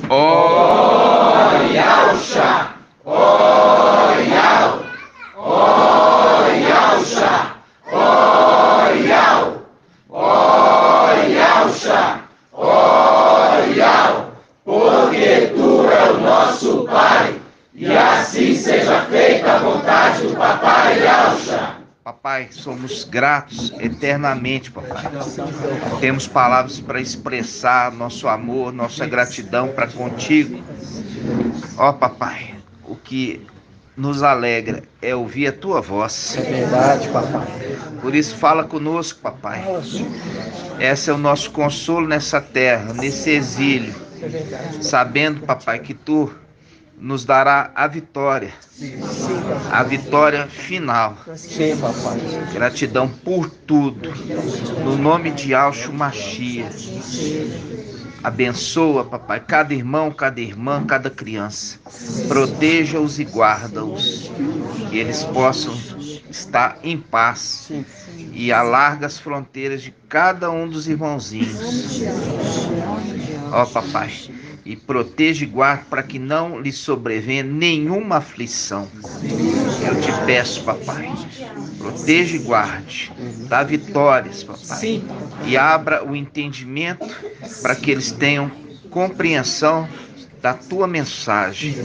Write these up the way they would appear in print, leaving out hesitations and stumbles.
Oyauxa, Oyau, Oyauxa, Oyau, Oyauxa, Oyau, porque tu é o nosso Pai, e assim seja feita a vontade do Papai Yauxa. Papai, somos gratos eternamente, papai. Não temos palavras para expressar nosso amor, nossa gratidão para contigo. Ó, papai, o que nos alegra é ouvir a tua voz. É verdade, papai. Por isso, fala conosco, papai. Esse é o nosso consolo nessa terra, nesse exílio. É verdade. Sabendo, papai, que tu nos dará a vitória. A vitória final. Sim, papai. Gratidão por tudo. No nome de Yauxa Mashiach. Abençoa, papai, cada irmão, cada irmã, cada criança. Proteja-os e guarda-os. Que eles possam estar em paz. E alarga as fronteiras de cada um dos irmãozinhos. Ó, papai. E proteja e guarda para que não lhe sobrevenha nenhuma aflição. Eu te peço, papai. Proteja e guarde. Dá vitórias, papai. E abra o entendimento para que eles tenham compreensão da tua mensagem.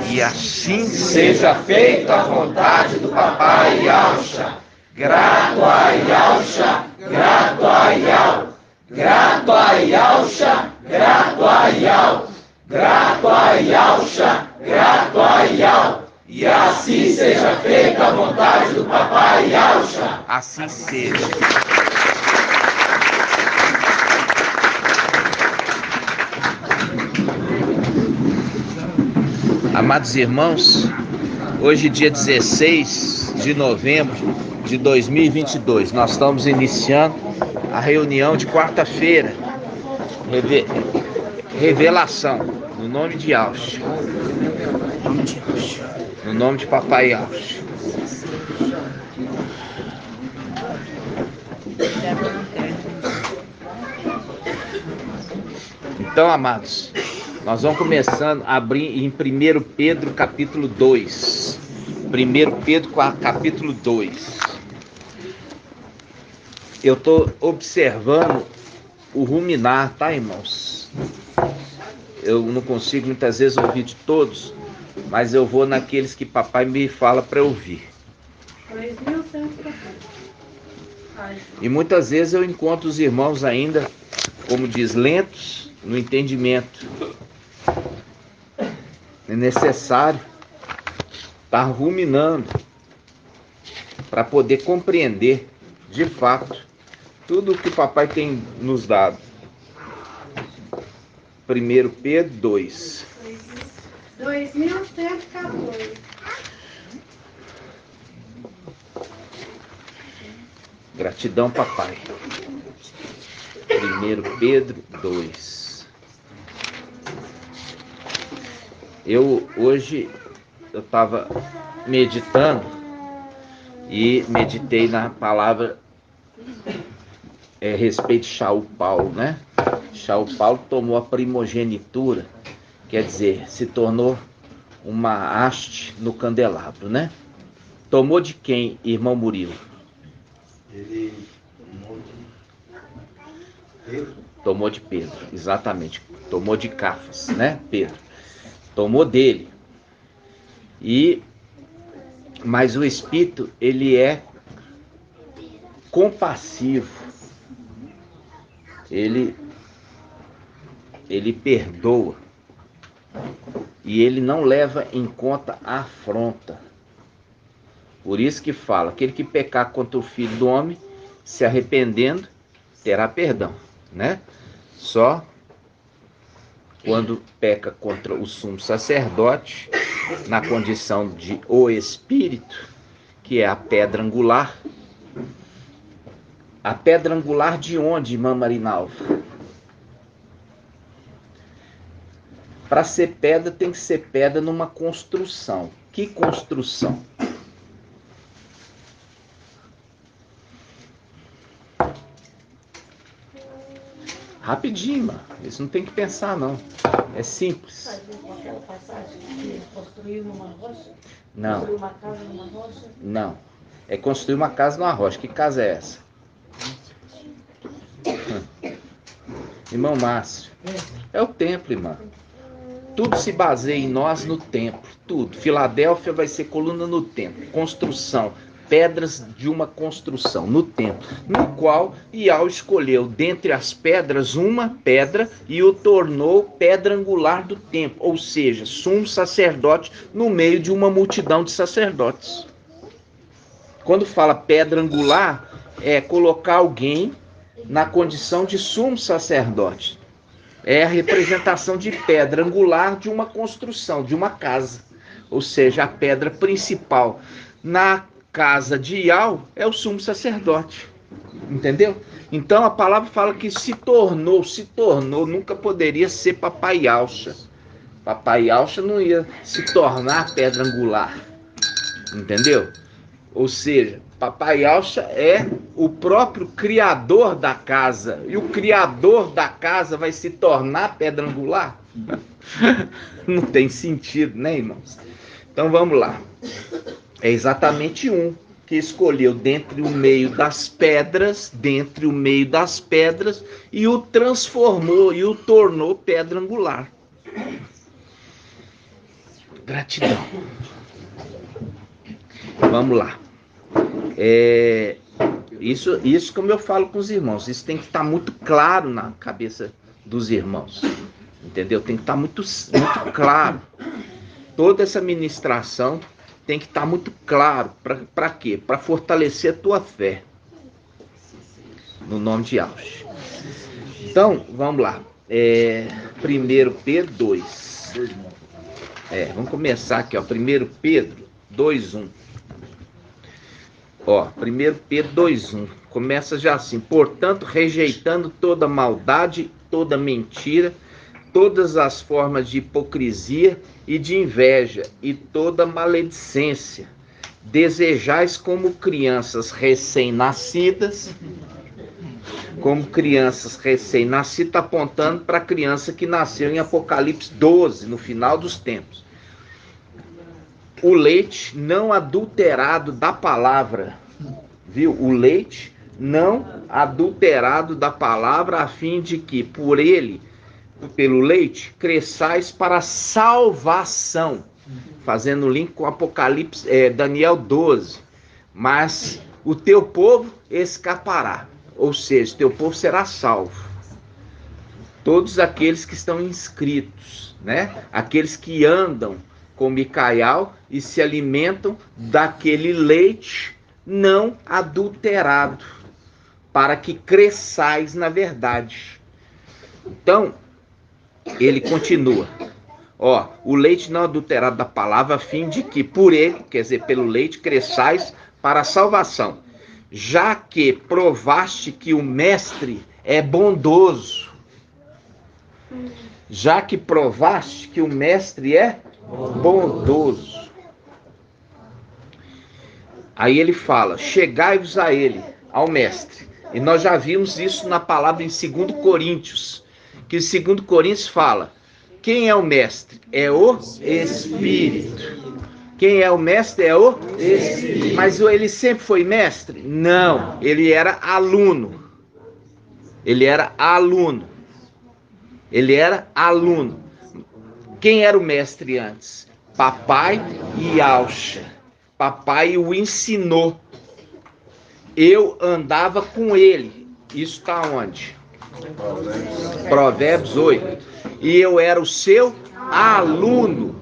E assim Seja feita a vontade do Papai Yauxa. Grato a Yauxa, grato a Yau. Grato a Yauxa, grato a Yau. Grato a Yauxa, grato a Yau. E assim seja feita a vontade do Papai Yauxa. Assim seja. Amados irmãos, hoje dia 16 de novembro de 2022, nós estamos iniciando a reunião de quarta-feira, revelação, no nome de Yauxa, no nome de Papai Yauxa. Então, amados, nós vamos começando a abrir em 1 Pedro capítulo 2. 1 Pedro capítulo 2. Eu estou observando o ruminar, tá, irmãos? Eu não consigo muitas vezes ouvir de todos, mas eu vou naqueles que papai me fala para ouvir. E muitas vezes eu encontro os irmãos ainda, como diz, lentos no entendimento. É necessário estar ruminando para poder compreender de fato tudo o que o papai tem nos dado. 1 Pedro 2. 2114. Gratidão, papai. 1 Pedro 2. Hoje eu estava meditando e meditei na palavra a respeito de Shaul Paulo, né? Shaul Paulo tomou a primogenitura, quer dizer, se tornou uma haste no candelabro, né? Tomou de quem, irmão Murilo? Ele tomou de Pedro. Tomou de Pedro, exatamente. Tomou de Cafas, né? Pedro. Tomou dele. Mas o Espírito, ele é compassivo. Ele perdoa. E ele não leva em conta a afronta. Por isso que fala, aquele que pecar contra o Filho do Homem, se arrependendo, terá perdão, né? Só quando peca contra o sumo sacerdote, na condição de o Espírito, que é a pedra angular. A pedra angular de onde, irmã Marinalva? Para ser pedra, tem que ser pedra numa construção. Que construção? Rapidinho, mano. Isso não tem que pensar, não. É simples. Faz com aquela passagem que ele construiu numa rocha? Não, Construiu uma casa numa rocha? não. É construir uma casa numa rocha. Que casa é essa? Irmão Márcio. É o templo, irmão. Tudo se baseia em nós no templo. Tudo. Filadélfia vai ser coluna no templo. Construção. Pedras de uma construção no templo, no qual Iau escolheu dentre as pedras uma pedra e o tornou pedra angular do templo, ou seja, sumo sacerdote no meio de uma multidão de sacerdotes. Quando fala pedra angular, é colocar alguém na condição de sumo sacerdote. É a representação de pedra angular de uma construção, de uma casa, ou seja, a pedra principal. Na casa de Iau é o sumo sacerdote, entendeu? Então a palavra fala que se tornou, nunca poderia ser Papai Yahshua. Papai Yahshua não ia se tornar pedra angular, entendeu? Ou seja, Papai Yahshua é o próprio criador da casa, e o criador da casa vai se tornar pedra angular? Não tem sentido, né, irmãos? Então vamos lá. É exatamente um que escolheu dentre o meio das pedras, e o transformou e o tornou pedra angular. Gratidão. Vamos lá. Isso como eu falo com os irmãos, isso tem que estar muito claro na cabeça dos irmãos. Entendeu? Tem que estar muito claro. Toda essa ministração tem que estar muito claro. Para quê? Para fortalecer a tua fé. No nome de Yahshua. Então, vamos lá. 1 Pedro 2. Vamos começar aqui, ó. 1 Pedro 2:1. Ó, 1 Pedro 2:1. Começa já assim. Portanto, rejeitando toda maldade, toda mentira, todas as formas de hipocrisia e de inveja e toda maledicência, desejais como crianças recém-nascidas, está apontando para a criança que nasceu em Apocalipse 12, no final dos tempos. O leite não adulterado da palavra, viu? O leite não adulterado da palavra, a fim de que pelo leite, cresçais para a salvação. Fazendo link com Apocalipse, Daniel 12. Mas o teu povo escapará. Ou seja, teu povo será salvo. Todos aqueles que estão inscritos, né? Aqueles que andam com Micael e se alimentam daquele leite não adulterado, para que cresçais na verdade. Então, ele continua. Ó, o leite não adulterado da palavra, a fim de que por ele, quer dizer, pelo leite, cresçais para a salvação. Já que provaste que o mestre é bondoso. Já que provaste que o mestre é bondoso. Aí ele fala, chegai-vos a ele, ao mestre. E nós já vimos isso na palavra em 2 Coríntios. Que 2 Coríntios fala, quem é o mestre? É o Espírito. Quem é o mestre? É o Espírito. Mas ele sempre foi mestre? Não, ele era aluno. Ele era aluno. Quem era o mestre antes? Papai Yahshua. Papai o ensinou. Eu andava com ele. Isso está onde? Provérbios 8. E eu era o seu aluno.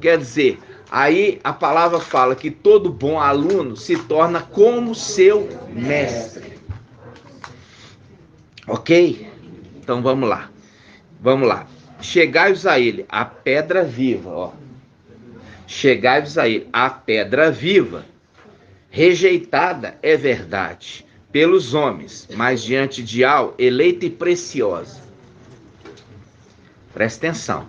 Quer dizer, aí a palavra fala que todo bom aluno se torna como seu mestre. Ok? Então vamos lá. Chegai-vos a ele, a pedra viva, ó. Chegai-vos a ele, a pedra viva, rejeitada é verdade pelos homens, mas diante de Al, eleita e preciosa. Presta atenção.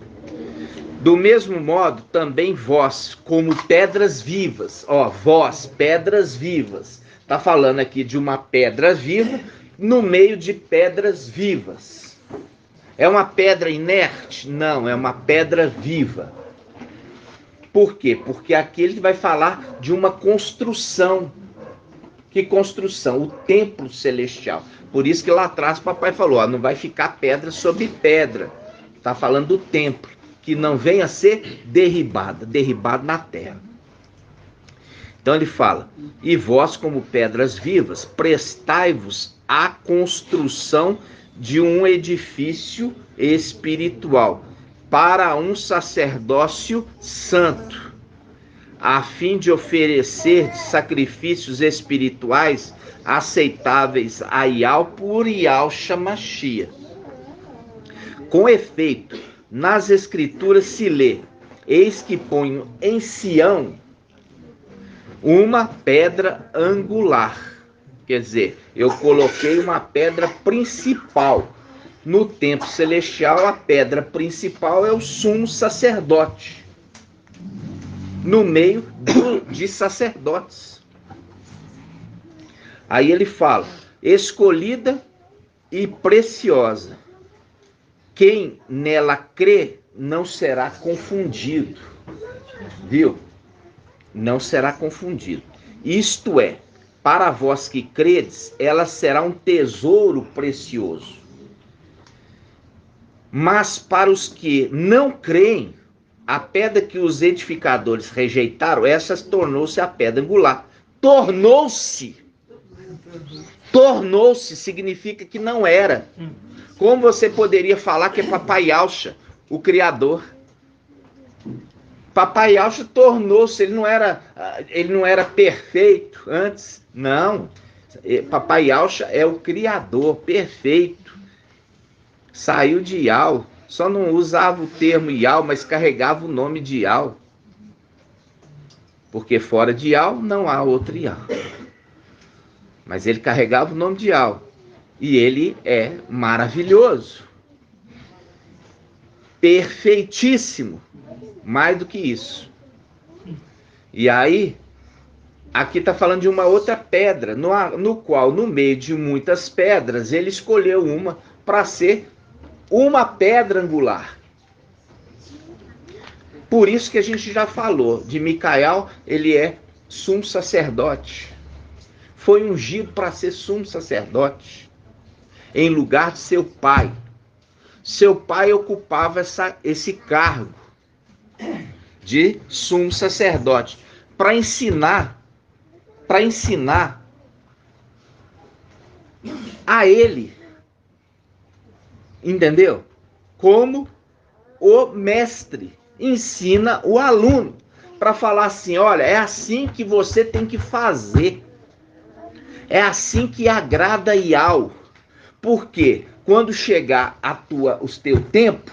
Do mesmo modo, também vós, como pedras vivas, ó, vós, pedras vivas, Está falando aqui de uma pedra viva no meio de pedras vivas. É uma pedra inerte? Não, é uma pedra viva. Por quê? Porque aqui ele vai falar de uma construção. Que construção? O templo celestial. Por isso que lá atrás o papai falou, ó, não vai ficar pedra sobre pedra. Está falando do templo, que não venha a ser derribado na terra. Então ele fala, e vós como pedras vivas, prestai-vos à construção de um edifício espiritual, para um sacerdócio santo, a fim de oferecer sacrifícios espirituais aceitáveis a Yahweh por Yahshua Mashiach. Com efeito, nas escrituras se lê, eis que ponho em Sião uma pedra angular. Quer dizer, eu coloquei uma pedra principal. No templo celestial, a pedra principal é o sumo sacerdote. No meio de sacerdotes. Aí ele fala, escolhida e preciosa. Quem nela crê não será confundido. Viu? Não será confundido. Isto é, para vós que credes, ela será um tesouro precioso. Mas para os que não creem, a pedra que os edificadores rejeitaram, essa tornou-se a pedra angular. Tornou-se significa que não era. Como você poderia falar que é Papai Yahshua, o Criador? Papai Yahshua tornou-se, ele não era perfeito antes, não. Papai Yahshua é o Criador, perfeito. Saiu de Yahweh, só não usava o termo Yahweh, mas carregava o nome de Yahweh. Porque fora de Yahweh não há outro Yahweh. Mas ele carregava o nome de Yahweh. E ele é maravilhoso. Perfeitíssimo. Mais do que isso. E aí, aqui está falando de uma outra pedra, no qual, no meio de muitas pedras, ele escolheu uma para ser uma pedra angular. Por isso que a gente já falou de Micael, ele é sumo sacerdote. Foi ungido para ser sumo sacerdote, em lugar de seu pai. Seu pai ocupava esse cargo de sumo sacerdote, para ensinar a ele, entendeu? Como o mestre ensina o aluno, para falar assim, olha, é assim que você tem que fazer, é assim que agrada Yahweh, porque quando chegar o teu tempo,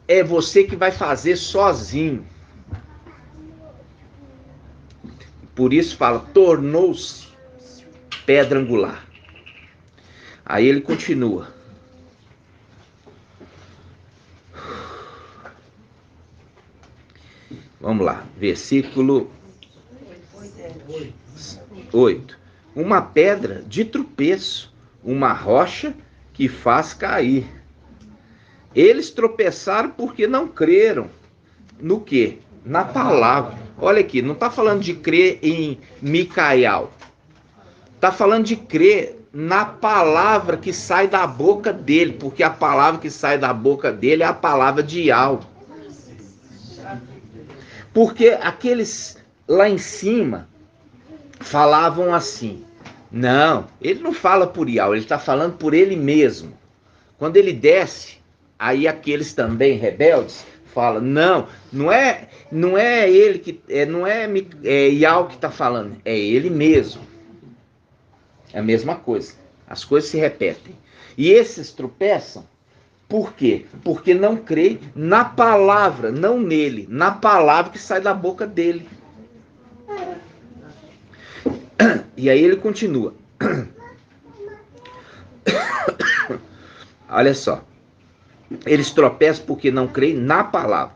é você que vai fazer sozinho. Por isso fala, tornou-se pedra angular. Aí ele continua. Vamos lá, versículo 8. Uma pedra de tropeço, uma rocha que faz cair. Eles tropeçaram porque não creram. No quê? Na palavra. Olha aqui, não está falando de crer em Micael. Está falando de crer na palavra que sai da boca dele, porque a palavra que sai da boca dele é a palavra de Yahweh. Porque aqueles lá em cima falavam assim, não, ele não fala por Yahweh, ele está falando por ele mesmo. Quando ele desce, aí aqueles também rebeldes falam, não é ele que não é Yahweh que está falando, é ele mesmo. É a mesma coisa. As coisas se repetem. E esses tropeçam. Por quê? Porque não creem na palavra, não nele, na palavra que sai da boca dele. E aí ele continua. Olha só. Eles tropeçam porque não creem na palavra.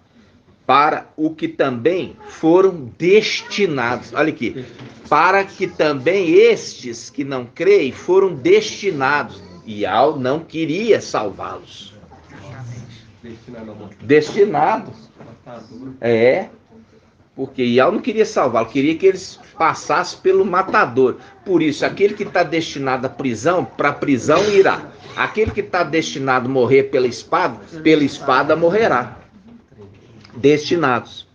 para o que também foram destinados. Olha aqui. Para que também estes que não creem foram destinados. E Yahweh não queria salvá-los. Destinados. É. Porque Yahweh não queria salvá-los, queria que eles passassem pelo matador. Por isso, aquele que está destinado à prisão, para a prisão irá. Aquele que está destinado a morrer pela espada morrerá. Destinados.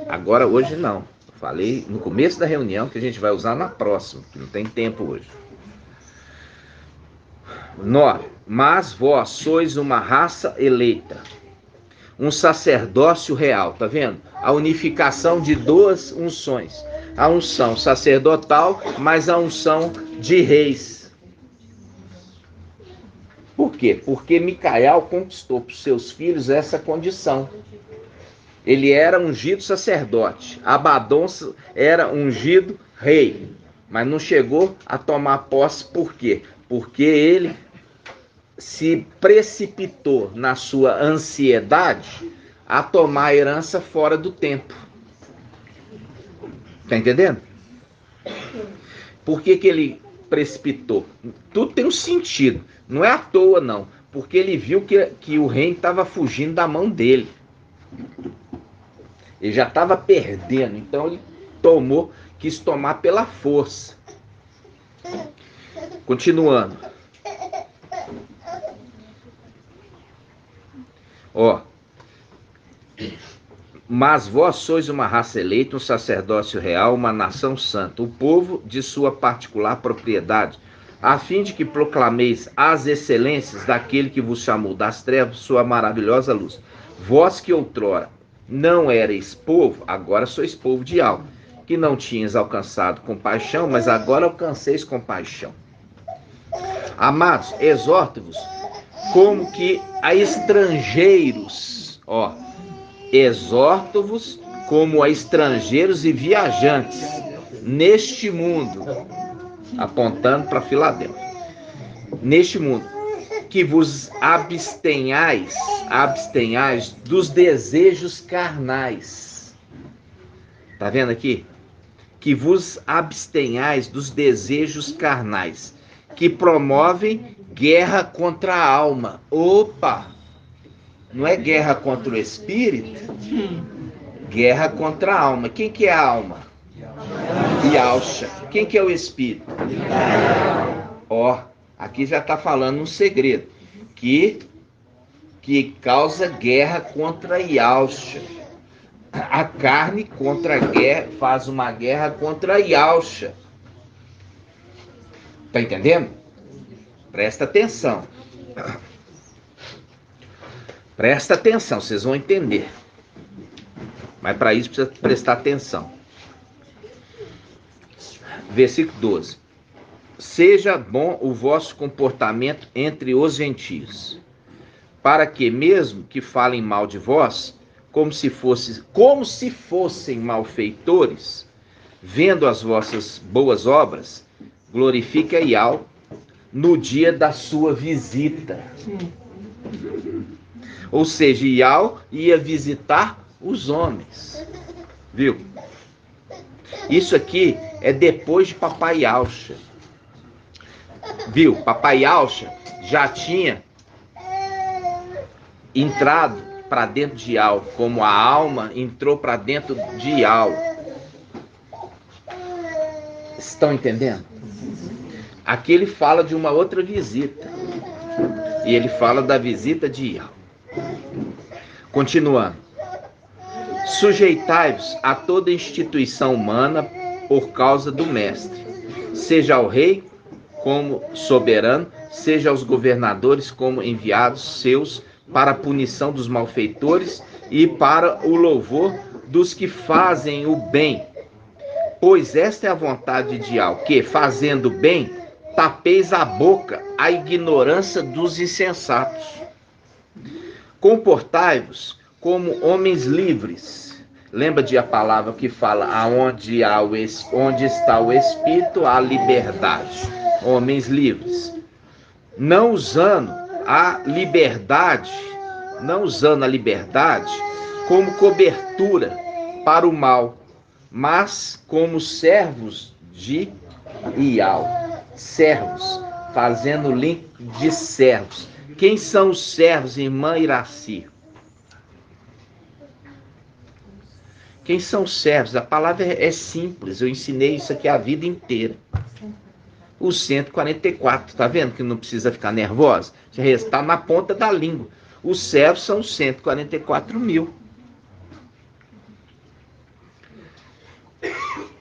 Agora, hoje não. Falei no começo da reunião que a gente vai usar na próxima, que não tem tempo hoje. 9. Mas vós sois uma raça eleita, um sacerdócio real, tá vendo? A unificação de duas unções. A unção sacerdotal, mas a unção de reis. Por quê? Porque Micael conquistou para os seus filhos essa condição. Ele era ungido sacerdote. Abadom era ungido rei. Mas não chegou a tomar posse. Por quê? Porque ele se precipitou na sua ansiedade a tomar a herança fora do tempo. Tá entendendo? Por que ele precipitou? Tudo tem um sentido. Não é à toa, não. Porque ele viu que o reino estava fugindo da mão dele. Ele já estava perdendo. Então ele quis tomar pela força. Continuando. Ó. Mas vós sois uma raça eleita, um sacerdócio real, uma nação santa, o povo de sua particular propriedade, a fim de que proclameis as excelências daquele que vos chamou das trevas, sua maravilhosa luz. Vós que outrora não erais povo, agora sois povo de Yahweh, que não tinhas alcançado compaixão, mas agora alcanceis compaixão. Amados, exorto-vos como que a estrangeiros, ó, exorto-vos como a estrangeiros e viajantes neste mundo, apontando para Filadélfia, neste mundo, que vos abstenhais dos desejos carnais. Tá vendo aqui? Que vos abstenhais dos desejos carnais, que promovem guerra contra a alma. Opa! Não é guerra contra o espírito? Guerra contra a alma. Quem que é a alma? Yahusha. Quem que é o espírito? Ó, aqui já está falando um segredo. Que causa guerra contra Yahusha. A carne faz uma guerra contra Yahusha. Tá entendendo? Presta atenção. Presta atenção, vocês vão entender. Mas para isso precisa prestar atenção. Versículo 12. Seja bom o vosso comportamento entre os gentios, para que, mesmo que falem mal de vós, como se fossem malfeitores, vendo as vossas boas obras, glorifique a Yahweh no dia da sua visita. Ou seja, Yahweh ia visitar os homens. Viu? Isso aqui é depois de Papai Yahusha. Viu? Papai Yahusha já tinha entrado para dentro de Yahweh, como a alma entrou para dentro de Yahweh. Estão entendendo? Aqui ele fala de uma outra visita. E ele fala da visita de Yahweh. Continuando. Sujeitai-vos a toda instituição humana por causa do mestre, seja ao rei como soberano, seja aos governadores como enviados seus para a punição dos malfeitores e para o louvor dos que fazem o bem. Pois esta é a vontade de Yahweh, que, fazendo bem, tapeis a boca à ignorância dos insensatos. Comportai-vos como homens livres. Lembra de a palavra que fala onde está o Espírito, há liberdade. Homens livres. Não usando a liberdade, não usando a liberdade como cobertura para o mal, mas como servos de Ial. Servos, fazendo o link de servos. Quem são os servos, irmã Iraci? Quem são os servos? A palavra é simples, eu ensinei isso aqui a vida inteira. Os 144, tá vendo que não precisa ficar nervosa? Já está na ponta da língua. Os servos são os 144 mil.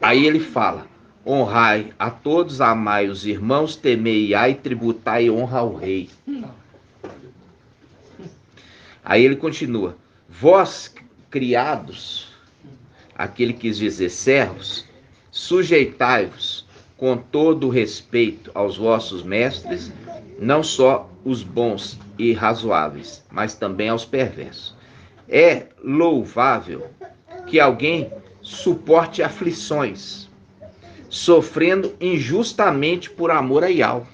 Aí ele fala: honrai a todos, amai os irmãos, temei-ai, tributai honra ao rei. Aí ele continua: vós, criados, aquele quis dizer servos, sujeitai-vos com todo o respeito aos vossos mestres, não só os bons e razoáveis, mas também aos perversos. É louvável que alguém suporte aflições, sofrendo injustamente por amor a Ial.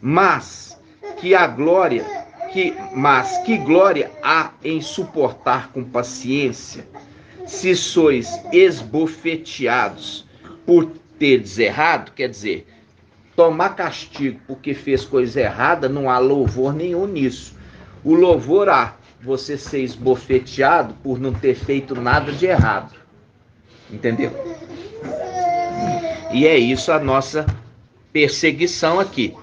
Mas que glória há em suportar com paciência, se sois esbofeteados por teres errado, quer dizer, tomar castigo porque fez coisa errada, não há louvor nenhum nisso. O louvor há você ser esbofeteado por não ter feito nada de errado. Entendeu? E é isso a nossa perseguição aqui.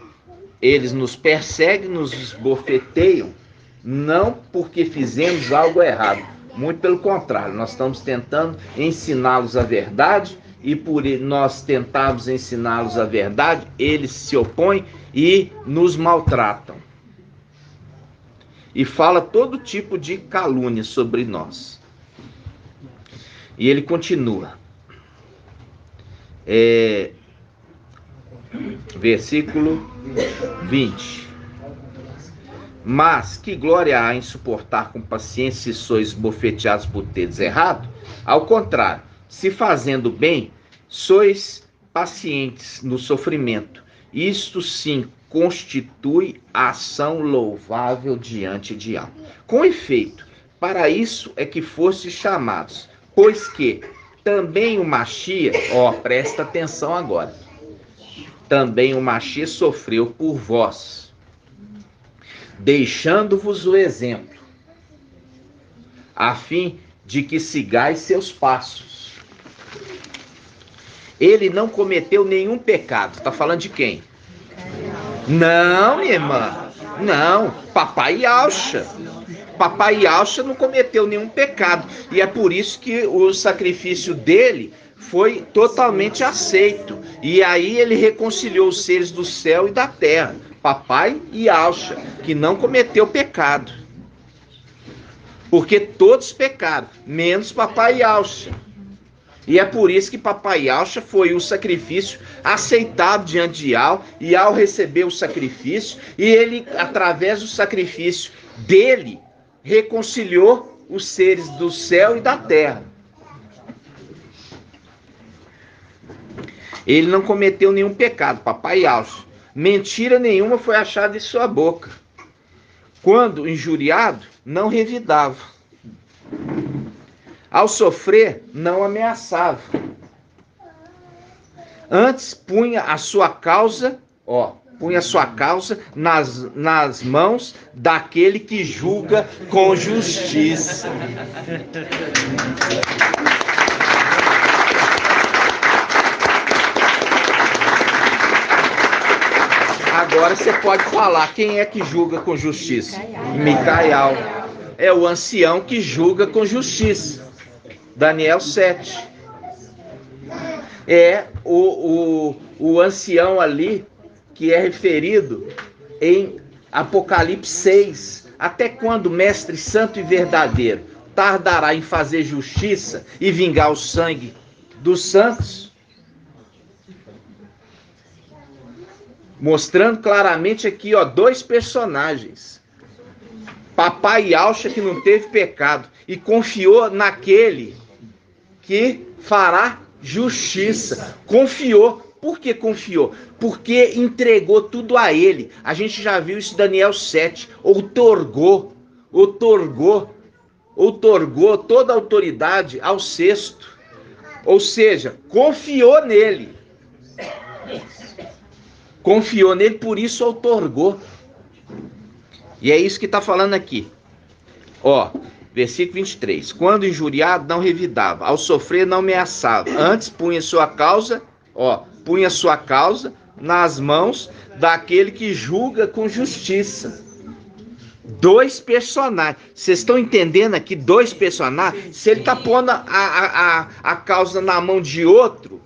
Eles nos perseguem, nos esbofeteiam, não porque fizemos algo errado. Muito pelo contrário, nós estamos tentando ensiná-los a verdade, e por nós tentarmos ensiná-los a verdade, eles se opõem e nos maltratam. E fala todo tipo de calúnia sobre nós. E ele continua. Versículo 20. Mas que glória há em suportar com paciência se sois bofeteados por teres errado? Ao contrário, se fazendo bem, sois pacientes no sofrimento. Isto sim constitui ação louvável diante de Ial. Com efeito, para isso é que fostes chamados, pois que também o Machia, presta atenção agora, também o Machia sofreu por vós, deixando-vos o exemplo, a fim de que sigais seus passos. Ele não cometeu nenhum pecado. Está falando de quem? Não, minha irmã. Não, papai Yalcha. Papai Yalcha não cometeu nenhum pecado. E é por isso que o sacrifício dele foi totalmente aceito. E aí ele reconciliou os seres do céu e da terra. Papai Yalcha, que não cometeu pecado. Porque todos pecaram, menos papai Yalcha. E é por isso que papai Yalcha foi o sacrifício aceitado diante de Ial. Ial recebeu o sacrifício e ele, através do sacrifício dele, reconciliou os seres do céu e da terra. Ele não cometeu nenhum pecado, papai Yalcha. Mentira nenhuma foi achada em sua boca. Quando injuriado, não revidava. Ao sofrer, não ameaçava. Antes, punha a sua causa nas mãos daquele que julga com justiça. Agora você pode falar, quem é que julga com justiça? Micael. É o ancião que julga com justiça. Daniel 7. É o ancião ali que é referido em Apocalipse 6. Até quando, mestre santo e verdadeiro, tardará em fazer justiça e vingar o sangue dos santos? Mostrando claramente aqui, dois personagens. Papai Yalcha, que não teve pecado e confiou naquele que fará justiça. Confiou. Por que confiou? Porque entregou tudo a ele. A gente já viu isso em Daniel 7. Outorgou toda a autoridade ao sexto. Ou seja, confiou nele. Confiou nele, por isso outorgou. E é isso que está falando aqui. Ó, versículo 23. Quando injuriado, não revidava. Ao sofrer, não ameaçava. Antes, punha sua causa nas mãos daquele que julga com justiça. Dois personagens. Vocês estão entendendo aqui? Dois personagens. Se ele está pondo a causa na mão de outro,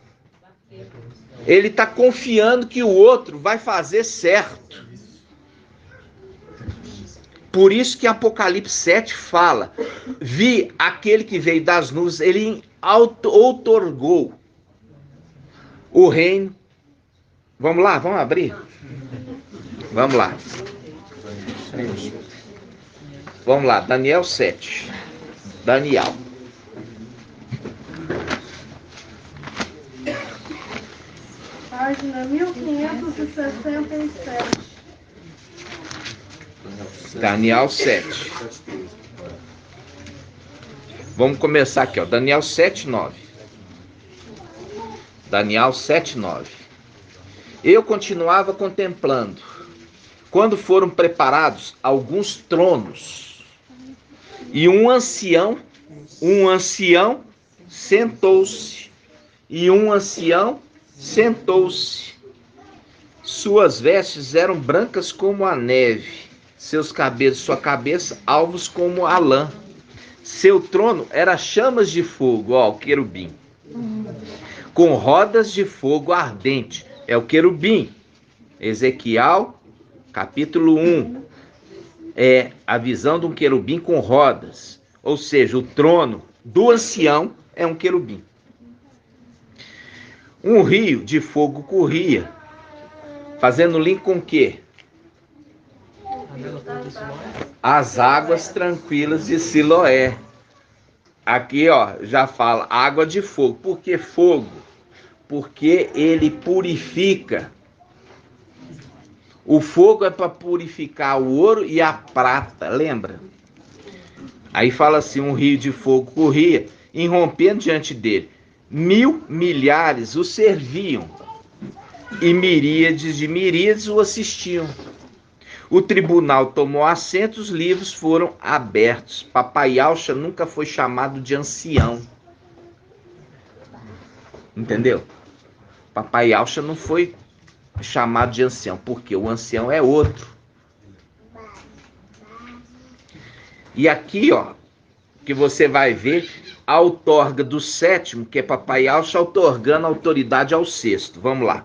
ele está confiando que o outro vai fazer certo. Por isso que Apocalipse 7 fala: vi aquele que veio das nuvens, ele outorgou o reino. Vamos lá, vamos abrir? Vamos lá. Vamos lá, Daniel 7. Daniel. Página 1567. Daniel 7. Vamos começar aqui, ó. Daniel 7, 9. Daniel 7, 9. Eu continuava contemplando, quando foram preparados alguns tronos, e um ancião sentou-se, Suas vestes eram brancas como a neve, sua cabeça alvos como a lã. Seu trono era chamas de fogo, ó, o querubim, com rodas de fogo ardente, é o querubim. Ezequiel, capítulo 1, é a visão de um querubim com rodas, ou seja, o trono do ancião é um querubim. Um rio de fogo corria, fazendo link com o quê? As águas tranquilas de Siloé. Aqui, ó, já fala água de fogo. Por que fogo? Porque ele purifica. O fogo é para purificar o ouro e a prata, lembra? Aí fala assim: um rio de fogo corria, irrompendo diante dele. 1000 milhares o serviam, e miríades de miríades o assistiam. O tribunal tomou assento, os livros foram abertos. Papai Alcha nunca foi chamado de ancião. Entendeu? Papai Alcha não foi chamado de ancião, porque o ancião é outro. E aqui, ó, que você vai ver a outorga do sétimo, que é Papai Alcha, outorgando autoridade ao sexto. Vamos lá.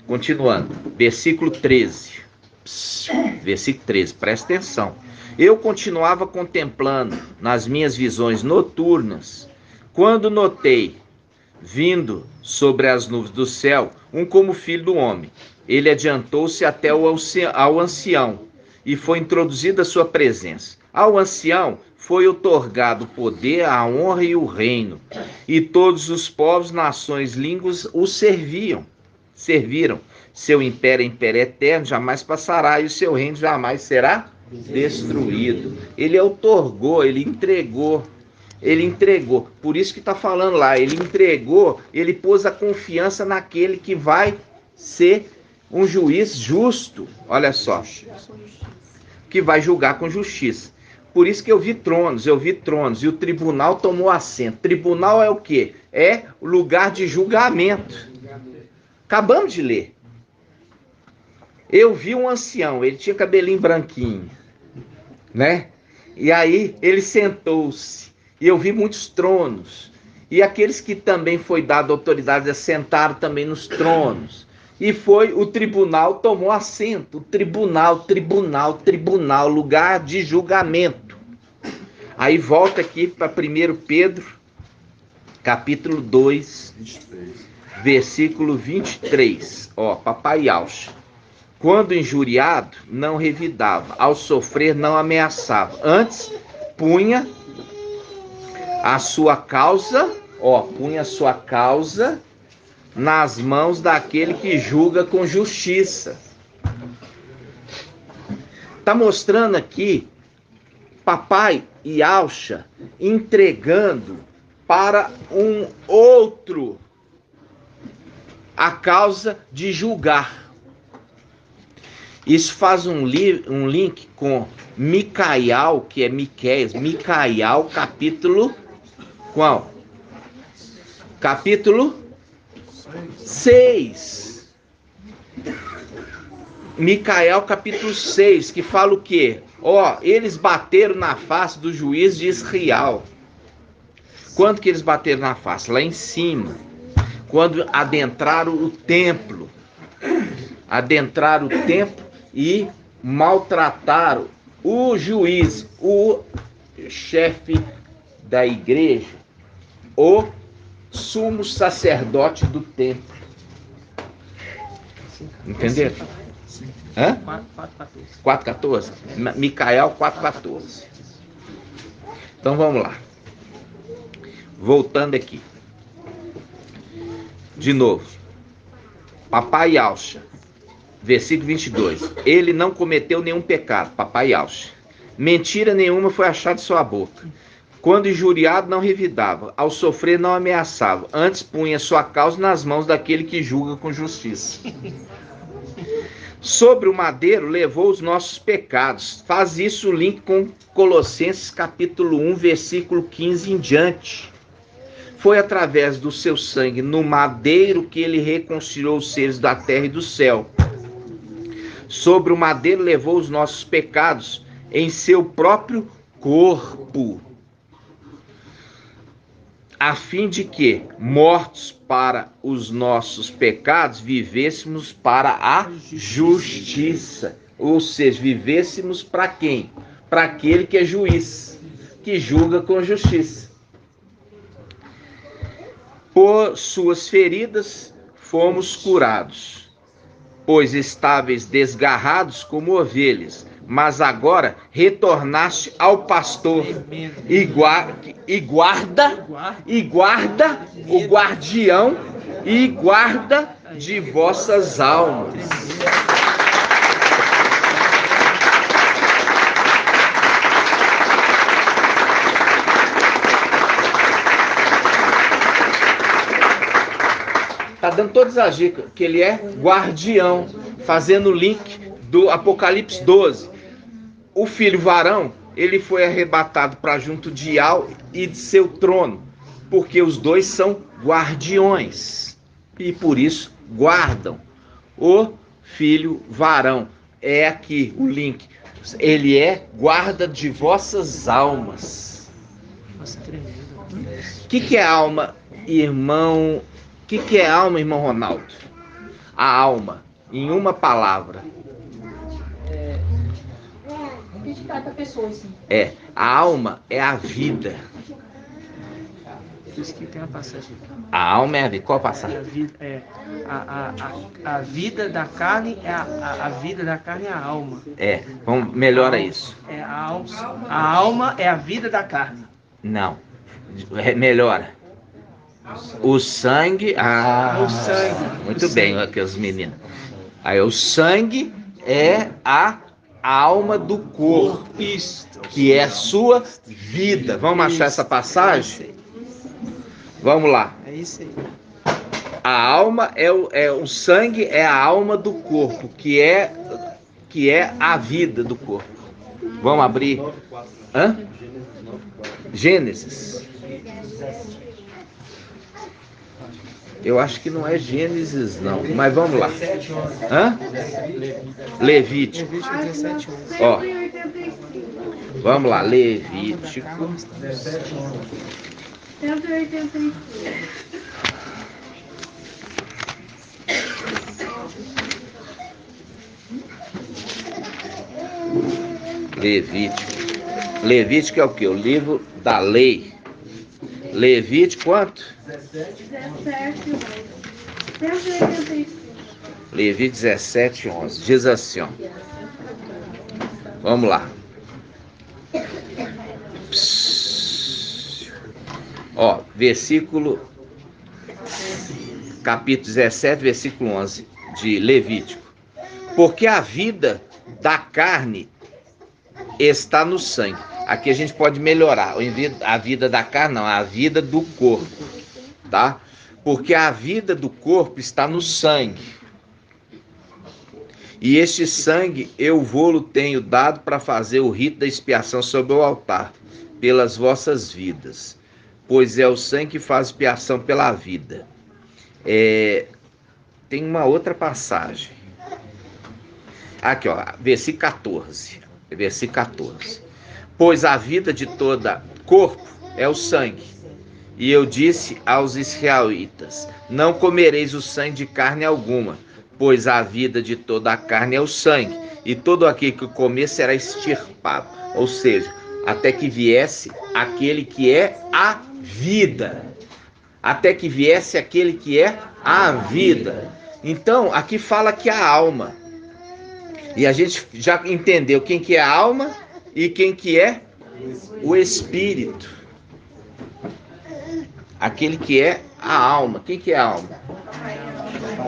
Continuando. Versículo 13. Versículo 13, presta atenção. Eu continuava contemplando nas minhas visões noturnas, quando notei, vindo sobre as nuvens do céu, um como filho do homem. Ele adiantou-se até ao ancião, e foi introduzida a sua presença. Ao ancião foi outorgado o poder, a honra e o reino, e todos os povos, nações, línguas o serviram. Seu império é império eterno, jamais passará, e o seu reino jamais será destruído. Ele outorgou, ele entregou. Por isso que está falando lá, ele entregou, ele pôs a confiança naquele que vai ser um juiz justo. Olha só, que vai julgar com justiça. Por isso que eu vi tronos, e o tribunal tomou assento. Tribunal é o quê? É o lugar de julgamento. Acabamos de ler. Eu vi um ancião, ele tinha cabelinho branquinho, né? E aí ele sentou-se, e eu vi muitos tronos, e aqueles que também foi dado autoridade sentaram também nos tronos, e foi o tribunal, tomou assento, tribunal, lugar de julgamento. Aí volta aqui para 1 Pedro, capítulo 2, versículo 23, ó, Papai Alcha. Quando injuriado, não revidava. Ao sofrer, não ameaçava. Antes, punha a sua causa nas mãos daquele que julga com justiça. Está mostrando aqui papai Yahshua entregando para um outro a causa de julgar. Isso faz um link com Micaial, que é Miqueias. Micaial, capítulo qual? Capítulo 6. Micael capítulo 6, que fala o quê? Eles bateram na face do juiz de Israel. Quando que eles bateram na face? Lá em cima. Quando adentraram o templo. Adentraram o templo e maltrataram o juiz, o chefe da igreja, o sumo sacerdote do templo. Entenderam? 4,14. Micael 4,14. Então vamos lá. Voltando aqui. De novo. Papai Yahshua. Versículo 22. Ele não cometeu nenhum pecado. Papai Yahshua. Mentira nenhuma foi achada em sua boca. Quando injuriado, não revidava. Ao sofrer, não ameaçava. Antes punha sua causa nas mãos daquele que julga com justiça. Sobre o madeiro levou os nossos pecados. Faz isso o link com Colossenses capítulo 1, versículo 15 em diante. Foi através do seu sangue no madeiro que ele reconciliou os seres da terra e do céu. Sobre o madeiro levou os nossos pecados em seu próprio corpo, a fim de que, mortos para os nossos pecados, vivêssemos para a justiça. Ou seja, vivêssemos para quem? Para aquele que é juiz, que julga com justiça. Por suas feridas fomos curados, pois estáveis desgarrados como ovelhas, mas agora retornaste ao pastor e guarda o guardião e guarda de vossas almas. Está dando todas as dicas, que ele é guardião, fazendo o link do Apocalipse 12. O filho varão, ele foi arrebatado para junto de Yahweh e de seu trono, porque os dois são guardiões, e por isso guardam. O filho varão, é aqui o link, ele é guarda de vossas almas. O que é alma, irmão? O que é alma, irmão Ronaldo? A alma, em uma palavra. Cada pessoa, assim. A alma é a vida. Isso que tem a passagem. A alma é a vida. Qual a passagem? A vida da carne é a vida da carne é a alma. Vamos, melhora isso. A alma é a vida da carne. Não. Melhora. O sangue. O sangue. Muito bem, aqui os meninos. Aí o sangue é a alma do corpo, que é a sua vida. Vamos achar essa passagem? Vamos lá. É isso aí. A alma o sangue é a alma do corpo, que é a vida do corpo. Vamos abrir. Gênesis. Eu acho que não é Gênesis, não. Mas vamos lá. Levítico. Levítico 17, 11. Ó. Vamos lá. Levítico. 185. Levítico. Levítico é o que? O livro da lei. Levítico quanto? 17, 185. Levítico 17, 11. Diz assim, ó. Vamos lá. Ó, versículo capítulo 17, versículo 11 de Levítico. Porque a vida da carne está no sangue. Aqui a gente pode melhorar. A vida da carne não, a vida do corpo, tá? Porque a vida do corpo está no sangue. E este sangue eu vou-lo tenho dado para fazer o rito da expiação sobre o altar, pelas vossas vidas. Pois é o sangue que faz expiação pela vida. Tem uma outra passagem. Aqui, ó, versículo 14. Versículo 14. Pois a vida de toda corpo é o sangue. E eu disse aos israelitas: não comereis o sangue de carne alguma, pois a vida de toda a carne é o sangue, e todo aquele que comer será extirpado. Ou seja, até que viesse aquele que é a vida. Até que viesse aquele que é a vida. Então, aqui fala que a alma. E a gente já entendeu quem que é a alma e quem que é o espírito. Aquele que é a alma. Quem que é a alma?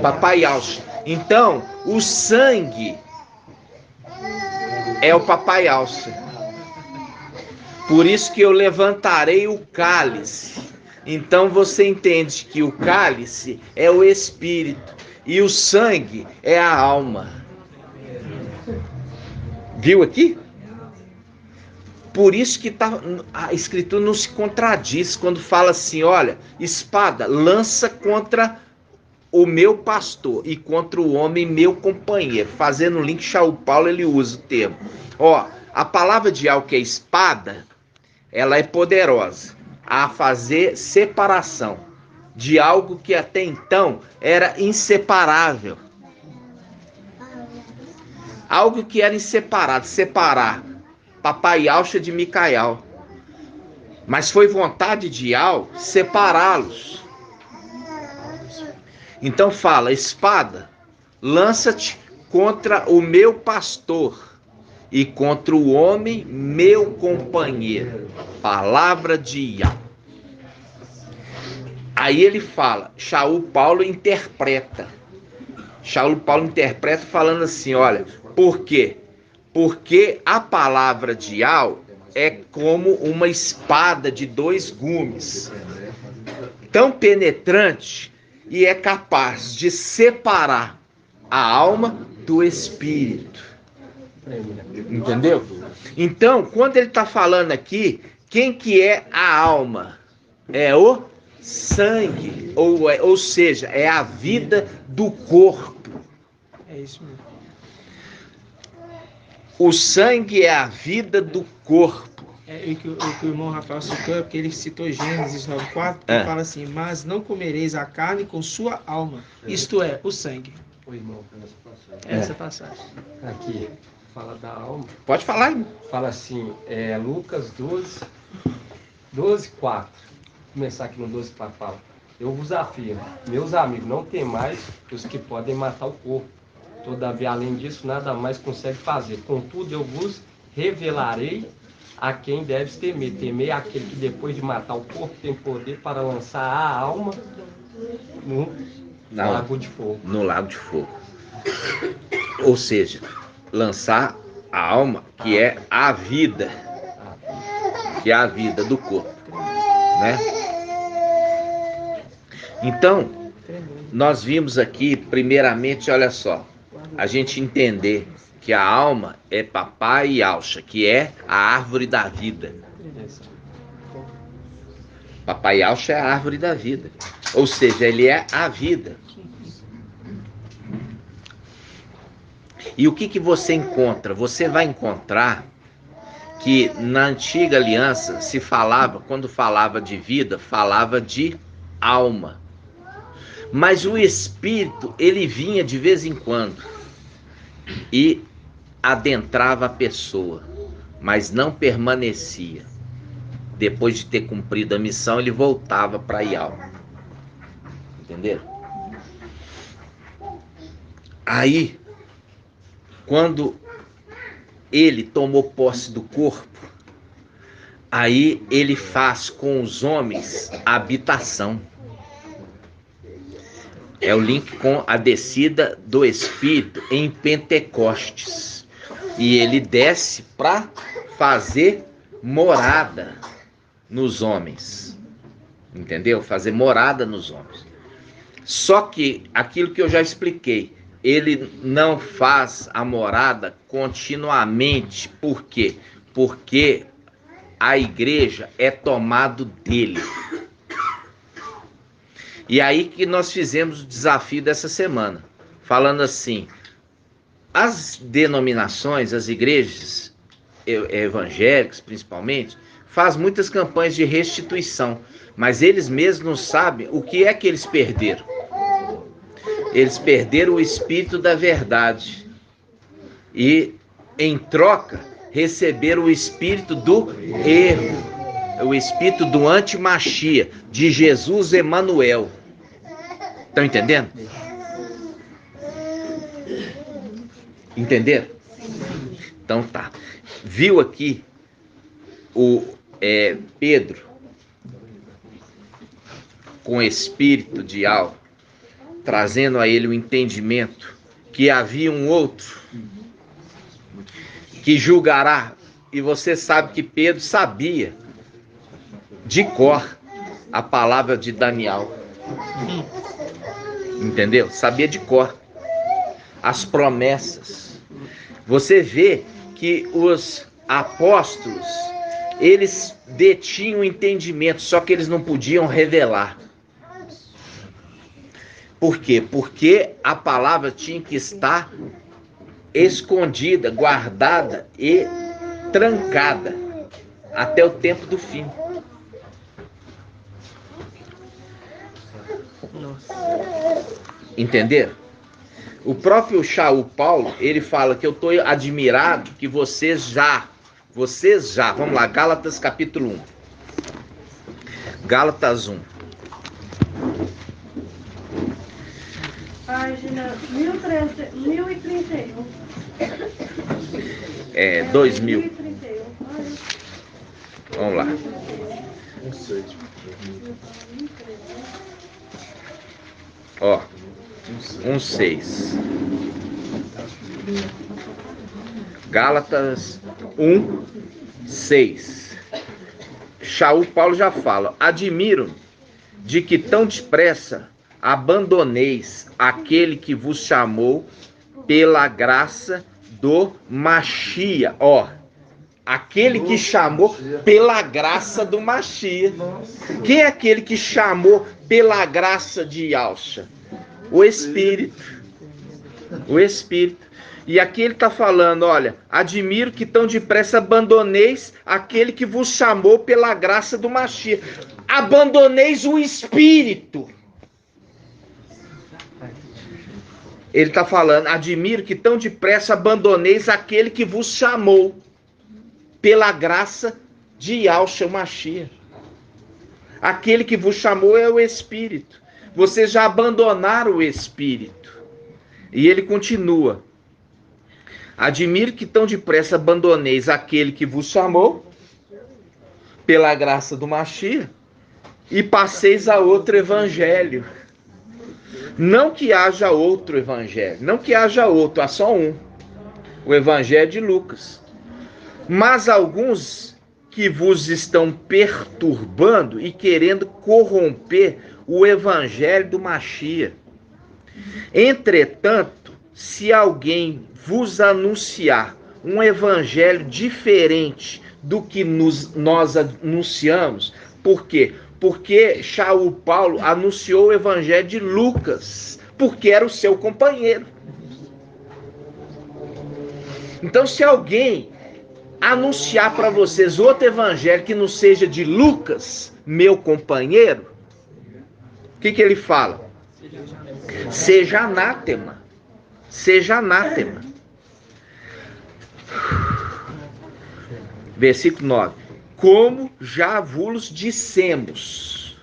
Papai Yahshua. Então, o sangue é o Papai Yahshua. Por isso que eu levantarei o cálice. Então você entende que o cálice é o espírito e o sangue é a alma. Viu aqui? Por isso que a escritura não se contradiz quando fala assim, olha, espada lança contra o meu pastor e contra o homem meu companheiro. Fazendo o link, Shaul Paulo ele usa o termo. Ó, a palavra de algo que é espada, ela é poderosa a fazer separação de algo que até então era inseparável. Algo que era inseparável, separar Papai Yahshua de Micael. Mas foi vontade de Yahweh separá-los. Então fala, espada, lança-te contra o meu pastor e contra o homem meu companheiro. Palavra de Yahweh. Aí ele fala, Shaul Paulo interpreta. Shaul Paulo interpreta falando assim, olha, por quê? Porque a palavra de Yahweh é como uma espada de 2 gumes, tão penetrante e é capaz de separar a alma do espírito. Entendeu? Então, quando ele está falando aqui, quem que é a alma? É o sangue, ou seja, é a vida do corpo. É isso mesmo. O sangue é a vida do corpo. O que o irmão Rafael citou é porque ele citou Gênesis 9:4, que fala assim, mas não comereis a carne com sua alma, isto é, o sangue. O irmão, Essa passagem. aqui, fala da alma, Pode falar, irmão. fala assim, Lucas 12:4. Vou começar aqui no 12:4, fala, eu vos afirmo, meus amigos, não temais os que podem matar o corpo. Todavia, além disso, nada mais consegue fazer. Contudo, eu vos revelarei a quem deves temer. Temei aquele que, depois de matar o corpo, tem poder para lançar a alma no lago de fogo. No lago de fogo. Ou seja, lançar a alma, que é a vida. Que é a vida do corpo. Né? Então, nós vimos aqui, primeiramente, olha só, a gente entender que a alma é Papai Yahshua, que é a árvore da vida. Papai Yahshua é a árvore da vida. Ou seja, ele é a vida. E o que você encontra? Você vai encontrar que na antiga aliança se falava, quando falava de vida, falava de alma. Mas o espírito, ele vinha de vez em quando e adentrava a pessoa, mas não permanecia. Depois de ter cumprido a missão, ele voltava para Yahweh. Entenderam? Aí, quando ele tomou posse do corpo, aí ele faz com os homens a habitação. É o link com a descida do Espírito em Pentecostes. E ele desce para fazer morada nos homens. Entendeu? Fazer morada nos homens. Só que aquilo que eu já expliquei, ele não faz a morada continuamente. Por quê? Porque a igreja é tomado dele. E aí que nós fizemos o desafio dessa semana, falando assim, as denominações, as igrejas evangélicas principalmente, faz muitas campanhas de restituição, mas eles mesmos não sabem o que é que eles perderam. Eles perderam o espírito da verdade e, em troca, receberam o espírito do erro, o espírito do antimachia, de Jesus Emanuel. Estão entendendo? Entenderam? Então tá. Viu aqui o Pedro com espírito de algo, trazendo a ele o entendimento que havia um outro que julgará. E você sabe que Pedro sabia de cor a palavra de Daniel. Entendeu? Sabia de cor as promessas. Você vê que os apóstolos, eles detinham o entendimento, só que eles não podiam revelar. Por quê? Porque a palavra tinha que estar escondida, guardada e trancada até o tempo do fim. Entenderam? O próprio Shaul Paulo, ele fala que eu estou admirado que vocês já, vamos lá, Gálatas capítulo 1. Gálatas 1. Página 1031. 2000. 1031. Vamos lá. Ó, 1:6. Gálatas 1:6. Shaul Paulo já fala: admiro de que tão depressa abandoneis aquele que vos chamou pela graça do Machia. Ó, aquele que chamou pela graça do Machia. Quem é aquele que chamou pela graça de Yahshua? O Espírito. O Espírito. E aqui ele está falando, olha, admiro que tão depressa abandoneis aquele que vos chamou pela graça do Machia. Abandoneis o Espírito. Ele está falando, admiro que tão depressa abandoneis aquele que vos chamou pela graça de Yahshua Mashiach. Aquele que vos chamou é o Espírito. Vocês já abandonaram o Espírito. E ele continua. Admiro que tão depressa abandoneis aquele que vos chamou pela graça do Mashiach e passeis a outro evangelho. Não que haja outro evangelho, não que haja outro, há só um. O evangelho de Lucas. Mas alguns que vos estão perturbando e querendo corromper o evangelho do Mashiach. Entretanto, se alguém vos anunciar um evangelho diferente do que nós anunciamos, por quê? Porque Shaul Paulo anunciou o evangelho de Lucas, porque era o seu companheiro. Então, se alguém anunciar para vocês outro evangelho que não seja de Lucas, meu companheiro, o que ele fala? Seja anátema. Seja anátema. Versículo 9. Como já vos dissemos.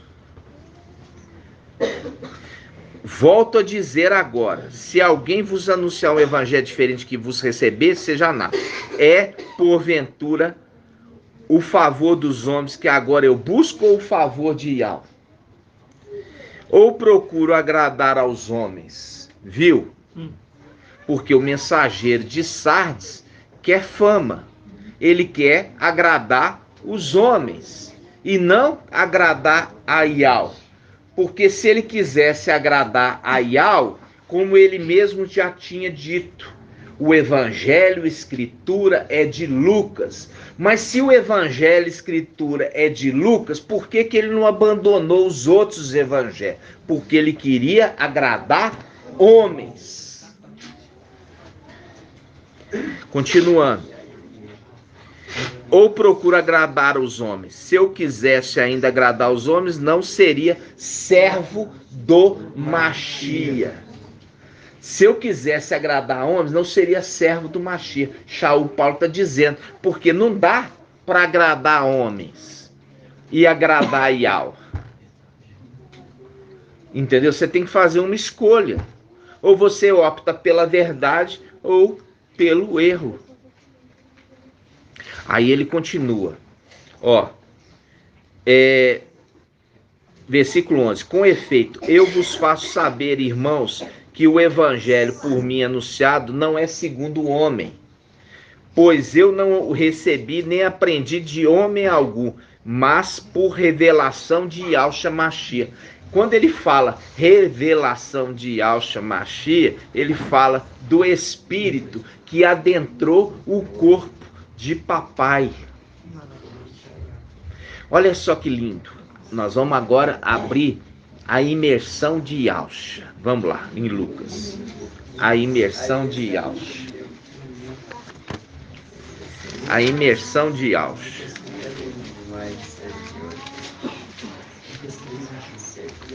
Volto a dizer agora, se alguém vos anunciar um evangelho diferente que vos receber, seja anátema. É, porventura, o favor dos homens que agora eu busco ou o favor de Yahweh? Ou procuro agradar aos homens, viu? Porque o mensageiro de Sardes quer fama. Ele quer agradar os homens e não agradar a Iau. Porque se ele quisesse agradar a Iau, como ele mesmo já tinha dito, o evangelho e escritura é de Lucas. Mas se o evangelho e escritura é de Lucas, por que ele não abandonou os outros evangelhos? Porque ele queria agradar homens. Continuando. Ou procura agradar os homens. Se eu quisesse ainda agradar os homens, não seria servo do Mashiach. Se eu quisesse agradar homens, não seria servo do Mashiach. Shaul Paulo está dizendo, porque não dá para agradar homens e agradar Iau. Entendeu? Você tem que fazer uma escolha. Ou você opta pela verdade ou pelo erro. Aí ele continua. Versículo 11. Com efeito, eu vos faço saber, irmãos, que o evangelho por mim anunciado não é segundo o homem, pois eu não o recebi nem aprendi de homem algum, mas por revelação de Yahushua Mashiach. Quando ele fala revelação de Yahushua Mashiach, ele fala do Espírito que adentrou o corpo de papai. Olha só que lindo. Nós vamos agora abrir a imersão de Yahushua. Vamos lá, em Lucas. A imersão de Yahushua. A imersão de Yahushua.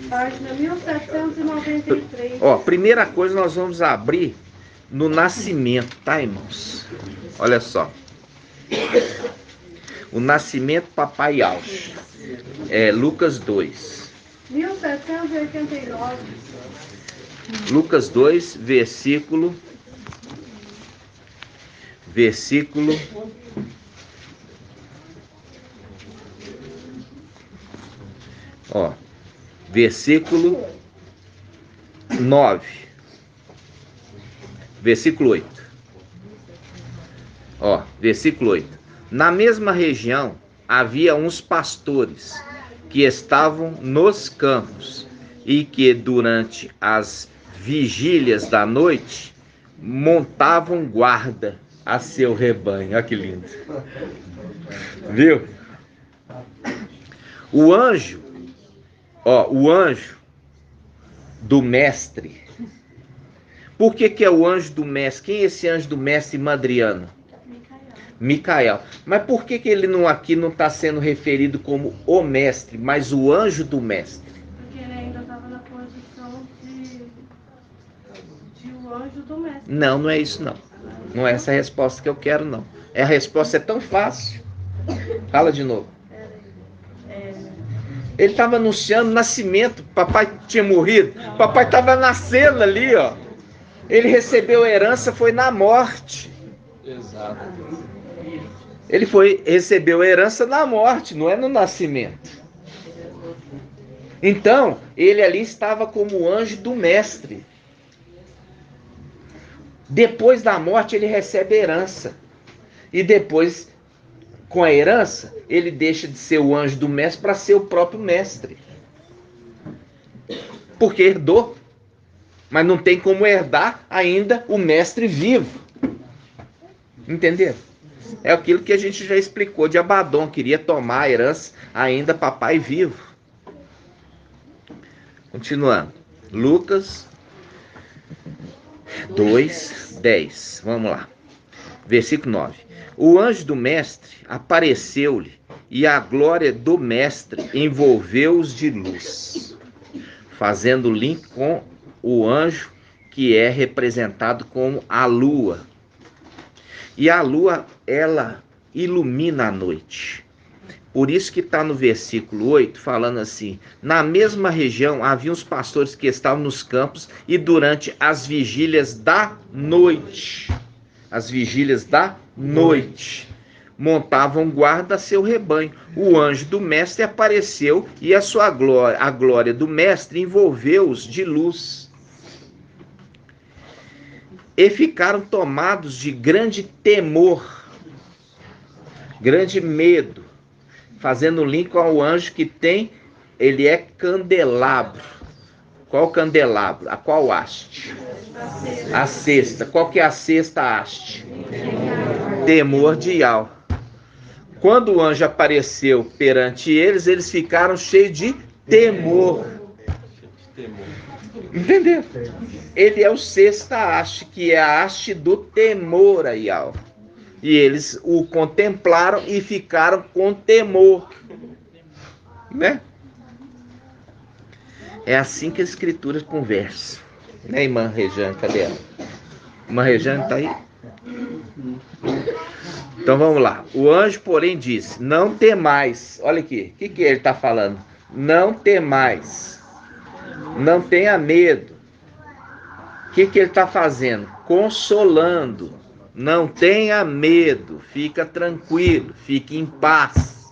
Página 1793. Primeira coisa nós vamos abrir no nascimento, tá, irmãos? Olha só. O nascimento papai Yahushua. Lucas 2. 1789. Lucas 2, versículo. Versículo 9. Versículo 8. Versículo 8. Na mesma região havia uns pastores que estavam nos campos e que durante as vigílias da noite montavam guarda a seu rebanho. Olha que lindo. Viu? O anjo do mestre. Por que é o anjo do mestre? Quem é esse anjo do mestre, Madriano? Micael. Mas por que ele aqui não está sendo referido como o mestre, mas o anjo do mestre? Porque ele ainda estava na posição de o anjo do mestre. Não é isso não. Não é essa a resposta que eu quero, não. A resposta é tão fácil. Fala de novo. Ele estava anunciando o nascimento. Papai tinha morrido. Papai estava nascendo ali, Ele recebeu a herança, foi na morte. Exato. Ele recebeu a herança na morte, não é no nascimento. Então, ele ali estava como anjo do mestre. Depois da morte, ele recebe a herança. E depois, com a herança, ele deixa de ser o anjo do mestre para ser o próprio mestre. Porque herdou. Mas não tem como herdar ainda o mestre vivo. Entenderam? É aquilo que a gente já explicou de Abaddon. Queria tomar a herança ainda papai vivo. Continuando. Lucas 2, 10. Vamos lá. Versículo 9. O anjo do mestre apareceu-lhe e a glória do mestre envolveu-os de luz. Fazendo link com o anjo que é representado como a lua. E a lua, ela ilumina a noite. Por isso que está no versículo 8, falando assim: na mesma região havia uns pastores que estavam nos campos e durante as vigílias da noite. As vigílias da noite. montavam guarda a seu rebanho. O anjo do mestre apareceu e a glória do mestre envolveu-os de luz. E ficaram tomados de grande temor, grande medo, fazendo link ao anjo que tem, ele é candelabro. Qual candelabro? A qual haste? A sexta. Qual que é a sexta haste? Temor de Yahweh. Quando o anjo apareceu perante eles, eles ficaram cheios de temor. Entendeu? Ele é o sexta haste, que é a haste do temor a Yahweh. E eles o contemplaram e ficaram com temor. Né? É assim que a escritura conversa. Né, irmã Rejane? Cadê ela? Irmã Rejane está aí? Então vamos lá. O anjo, porém, disse: não temais. Olha aqui. O que ele está falando? Não temais. Não tenha medo. O que ele está fazendo? Consolando. Não tenha medo. Fica tranquilo. Fique em paz.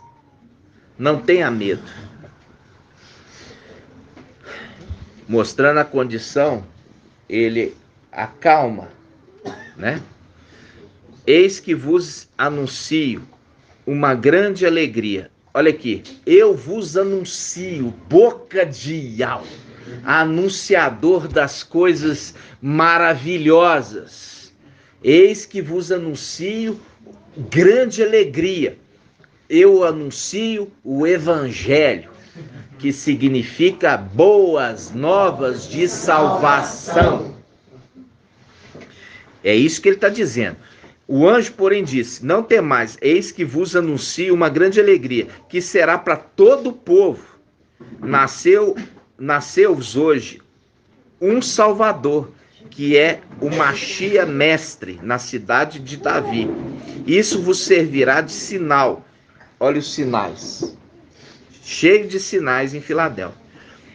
Não tenha medo. Mostrando a condição, ele acalma, né? Eis que vos anuncio uma grande alegria. Olha aqui, eu vos anuncio, boca de Yahweh, anunciador das coisas maravilhosas. Eis que vos anuncio grande alegria. Eu anuncio o evangelho, que significa boas novas de salvação. É isso que ele está dizendo. O anjo, porém, disse: não temais, eis que vos anuncio uma grande alegria, que será para todo o povo. Nasceu-vos hoje um Salvador, que é o Machia mestre, na cidade de Davi. Isso vos servirá de sinal. Olha os sinais. Cheio de sinais em Filadélfia.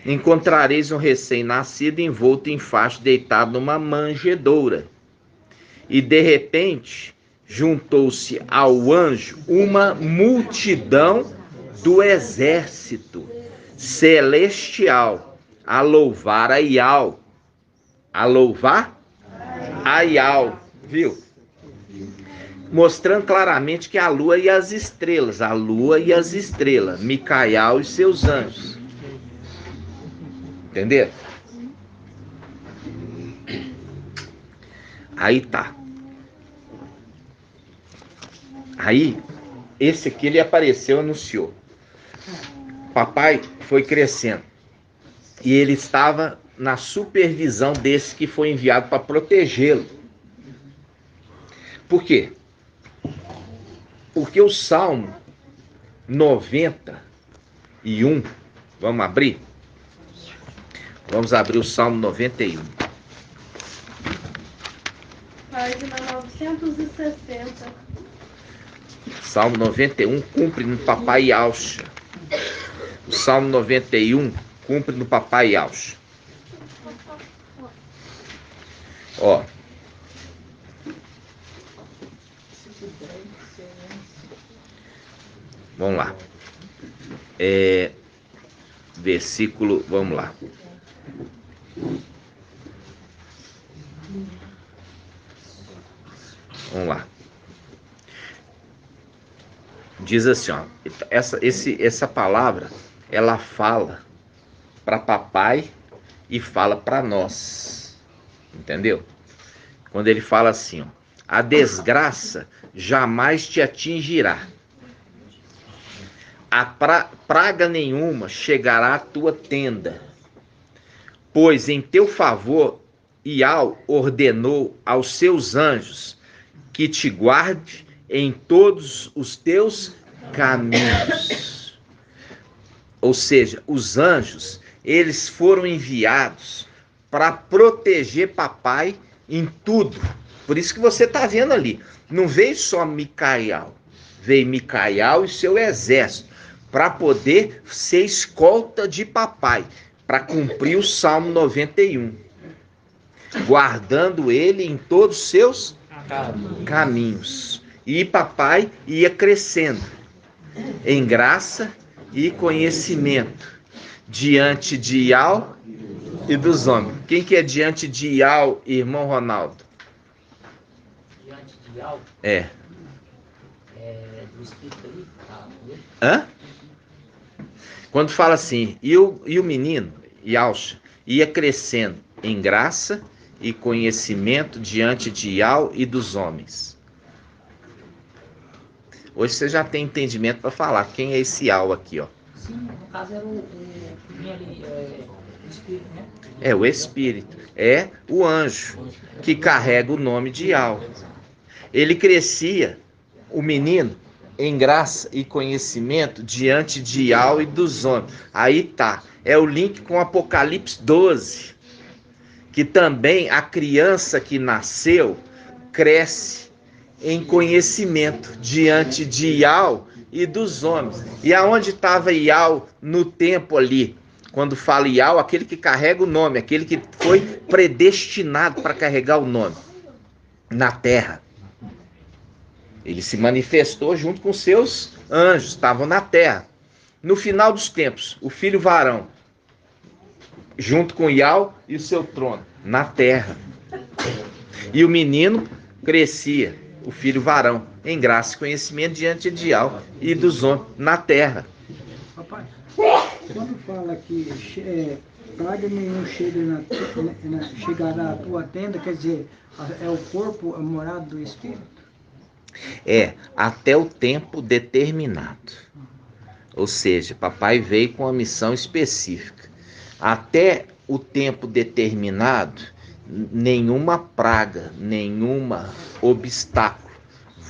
Encontrareis um recém-nascido envolto em faixa, deitado numa manjedoura. E de repente juntou-se ao anjo uma multidão do exército celestial a louvar a Yahweh. A louvar a Yahweh, viu? Mostrando claramente que a lua e as estrelas, Micael e seus anjos. Entendeu? Aí tá. Aí, esse aqui ele apareceu, anunciou. Papai foi crescendo. E ele estava na supervisão desse que foi enviado para protegê-lo. Por quê? Porque o Salmo 91, vamos abrir? Vamos abrir o Salmo 91. Página 960. Salmo 91 cumpre no Papai Yahshua. O Salmo 91 cumpre no Papai Yahshua. Ó. Vamos lá. Versículo, vamos lá. Vamos lá. Diz assim, ó, essa palavra, ela fala para papai e fala para nós. Entendeu? Quando ele fala assim, ó, a desgraça jamais te atingirá. A praga nenhuma chegará à tua tenda, pois em teu favor Yahweh ordenou aos seus anjos que te guarde em todos os teus caminhos. Ou seja, os anjos, eles foram enviados para proteger papai em tudo. Por isso que você está vendo ali, não veio só Micael, veio Micael e seu exército, para poder ser escolta de papai, para cumprir o Salmo 91, guardando ele em todos os seus caminhos. E papai ia crescendo em graça e conhecimento diante de Iau e dos homens. Quem que é diante de Iau, irmão Ronaldo? Diante de Iau, É. do Espírito ali. Hã? Quando fala assim, e o menino, Iauxa, ia crescendo em graça e conhecimento diante de Iau e dos homens. Hoje você já tem entendimento para falar quem é esse Iau aqui, ó. Sim, no caso era o Espírito, né? É o Espírito, é o anjo que carrega o nome de Iau. Ele crescia, o menino, em graça e conhecimento diante de Iau e dos homens. Aí tá, é o link com Apocalipse 12, que também a criança que nasceu cresce em conhecimento diante de Iau e dos homens. E aonde estava Iau no tempo ali? Quando fala Iau, aquele que carrega o nome, aquele que foi predestinado para carregar o nome na terra. Ele se manifestou junto com seus anjos, estavam na terra. No final dos tempos, o filho varão, junto com Iau e o seu trono, na terra. E o menino crescia, o filho varão, em graça e conhecimento diante de Iau e dos homens, na terra. Papai, quando fala que praga nenhum chegará à tua tenda, quer dizer, é o corpo, a morada do Espírito? É, até o tempo determinado. Ou seja, papai veio com uma missão específica. Até o tempo determinado, nenhuma praga, nenhuma obstáculo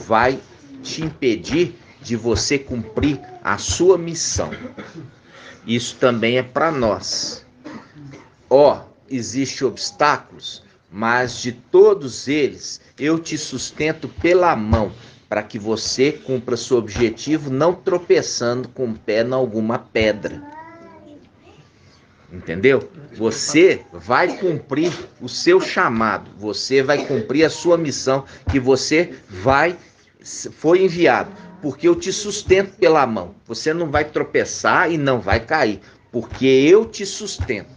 vai te impedir de você cumprir a sua missão. Isso também é para nós. Existem obstáculos, mas de todos eles eu te sustento pela mão, para que você cumpra seu objetivo, não tropeçando com o pé em alguma pedra. Entendeu? Você vai cumprir o seu chamado, você vai cumprir a sua missão, que você foi enviado, porque eu te sustento pela mão. Você não vai tropeçar e não vai cair, porque eu te sustento.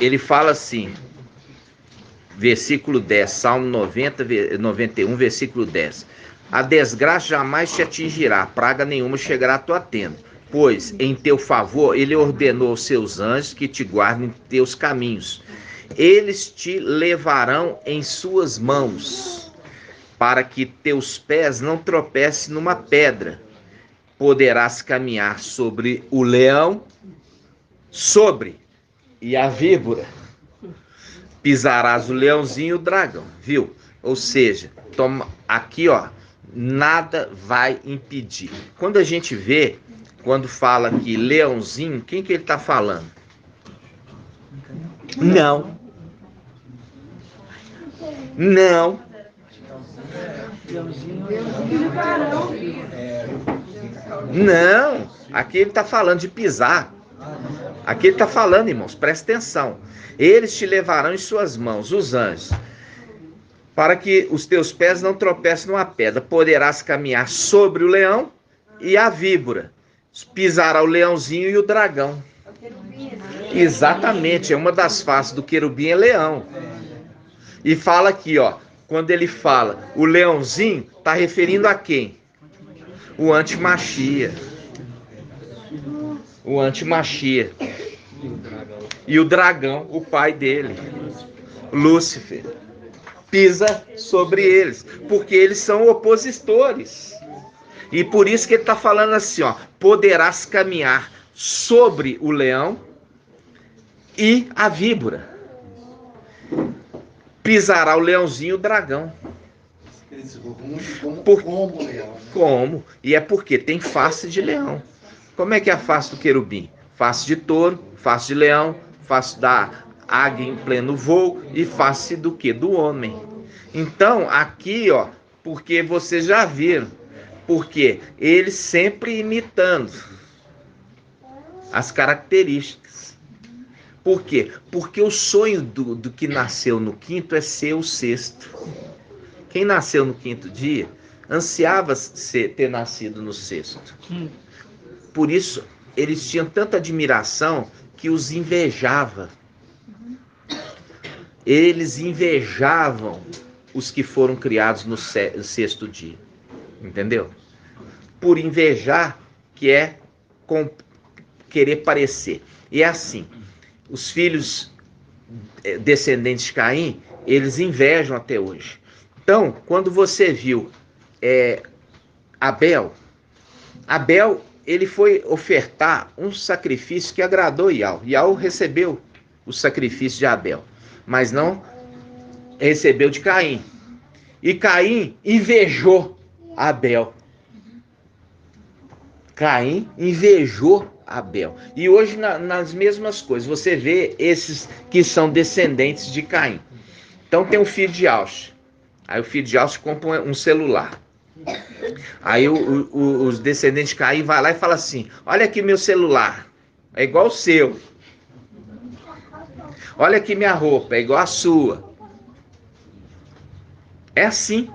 Ele fala assim, versículo 10, Salmo 91, versículo 10. A desgraça jamais te atingirá, praga nenhuma chegará à tua tenda, pois em teu favor ele ordenou aos seus anjos que te guardem em teus caminhos. Eles te levarão em suas mãos, para que teus pés não tropecem numa pedra. Poderás caminhar sobre o leão, e a víbora, pisarás o leãozinho e o dragão, viu? Ou seja, aqui nada vai impedir. Quando a gente vê, quando fala aqui leãozinho, quem que ele está falando? Não. Não, aqui ele está falando de pisar. Aqui ele está falando, irmãos, presta atenção. Eles te levarão em suas mãos, os anjos, para que os teus pés não tropecem numa pedra. Poderás caminhar sobre o leão e a víbora. Pisará o leãozinho e o dragão. Exatamente, é uma das faces do querubim é leão. E fala aqui, quando ele fala o leãozinho, está referindo a quem? O antimachia. O antimachia. E o dragão, o pai dele, Lúcifer, pisa sobre eles, porque eles são opositores. E por isso que ele está falando assim, poderás caminhar sobre o leão e a víbora. Pisará o leãozinho e o dragão. Como leão? Como? E é porque tem face de leão. Como é que é a face do querubim? Face de touro, face de leão, face da águia em pleno voo e face do quê? Do homem. Então, aqui, porque vocês já viram Porque ele sempre imitando as características. Por quê? Porque o sonho do que nasceu no quinto é ser o sexto. Quem nasceu no quinto dia ansiava ter nascido no sexto. Por isso, eles tinham tanta admiração que os invejava. Eles invejavam os que foram criados no sexto dia. Entendeu? Por invejar, que é querer parecer. E é assim, os filhos descendentes de Caim, eles invejam até hoje. Então, quando você viu Abel, ele foi ofertar um sacrifício que agradou Iau. Iau recebeu o sacrifício de Abel, mas não recebeu de Caim. E Caim invejou Abel. Caim invejou Abel. E hoje, nas mesmas coisas, você vê esses que são descendentes de Caim. Então tem um filho de Alcha. Aí o filho de Alcha compra um celular. Aí os descendentes de Caim vai lá e fala assim: olha aqui meu celular, é igual o seu. Olha aqui minha roupa, é igual a sua. É assim.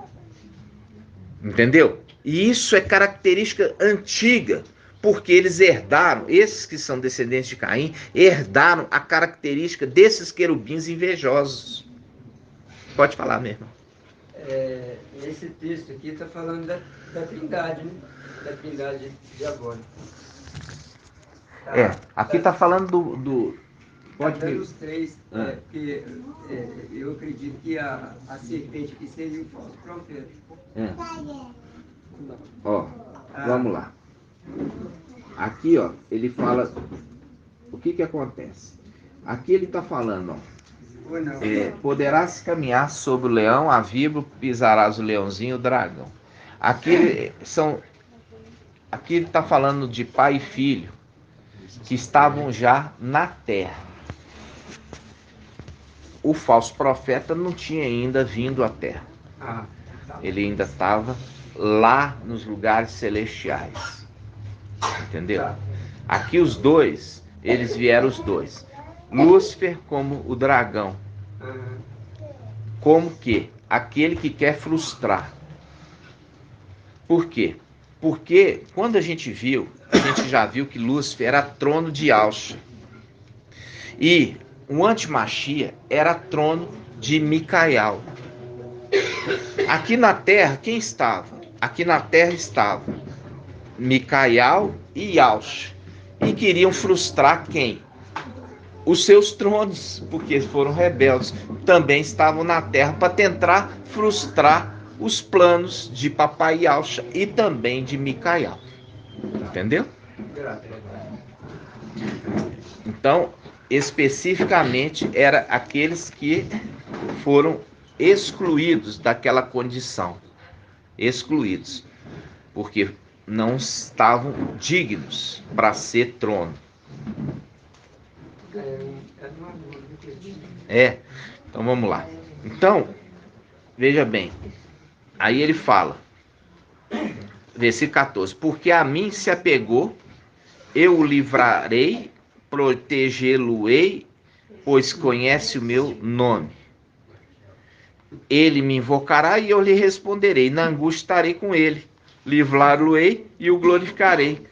Entendeu? E isso é característica antiga, porque eles herdaram, esses que são descendentes de Caim, herdaram a característica desses querubins invejosos. Pode falar, meu irmão. Esse texto aqui está falando da Trindade, né? Da Trindade diabólica. Aqui está falando do Pode ver os três, porque eu acredito que a serpente aqui seria o falso profeta. Vamos lá. Aqui, ele fala o que acontece. Aqui ele está falando, poderás caminhar sobre o leão, a víbora, pisarás o leãozinho, o dragão. Aqui ele está falando de pai e filho que estavam já na terra. O falso profeta não tinha ainda vindo à terra. Ele ainda estava lá nos lugares celestiais. Entendeu? Aqui os dois, eles vieram os dois. Lúcifer como o dragão. Como que? Aquele que quer frustrar. Por quê? Porque quando a gente já viu que Lúcifer era trono de Alcha. E o antimachia era trono de Micael. Aqui na terra, quem estava? Aqui na terra estavam Micael e Alcha. E queriam frustrar quem? Os seus tronos, porque foram rebeldes. Também estavam na terra para tentar frustrar os planos de papai Alcha e também de Micael. Entendeu? Então, especificamente, era aqueles que foram excluídos daquela condição. Excluídos. Porque não estavam dignos para ser trono. Então vamos lá. Então, veja bem. Aí ele fala, versículo 14: porque a mim se apegou, eu o livrarei, protegê-lo-ei, pois conhece o meu nome. Ele me invocará e eu lhe responderei. Na angústia estarei com ele. Livrá-lo-ei e o glorificarei.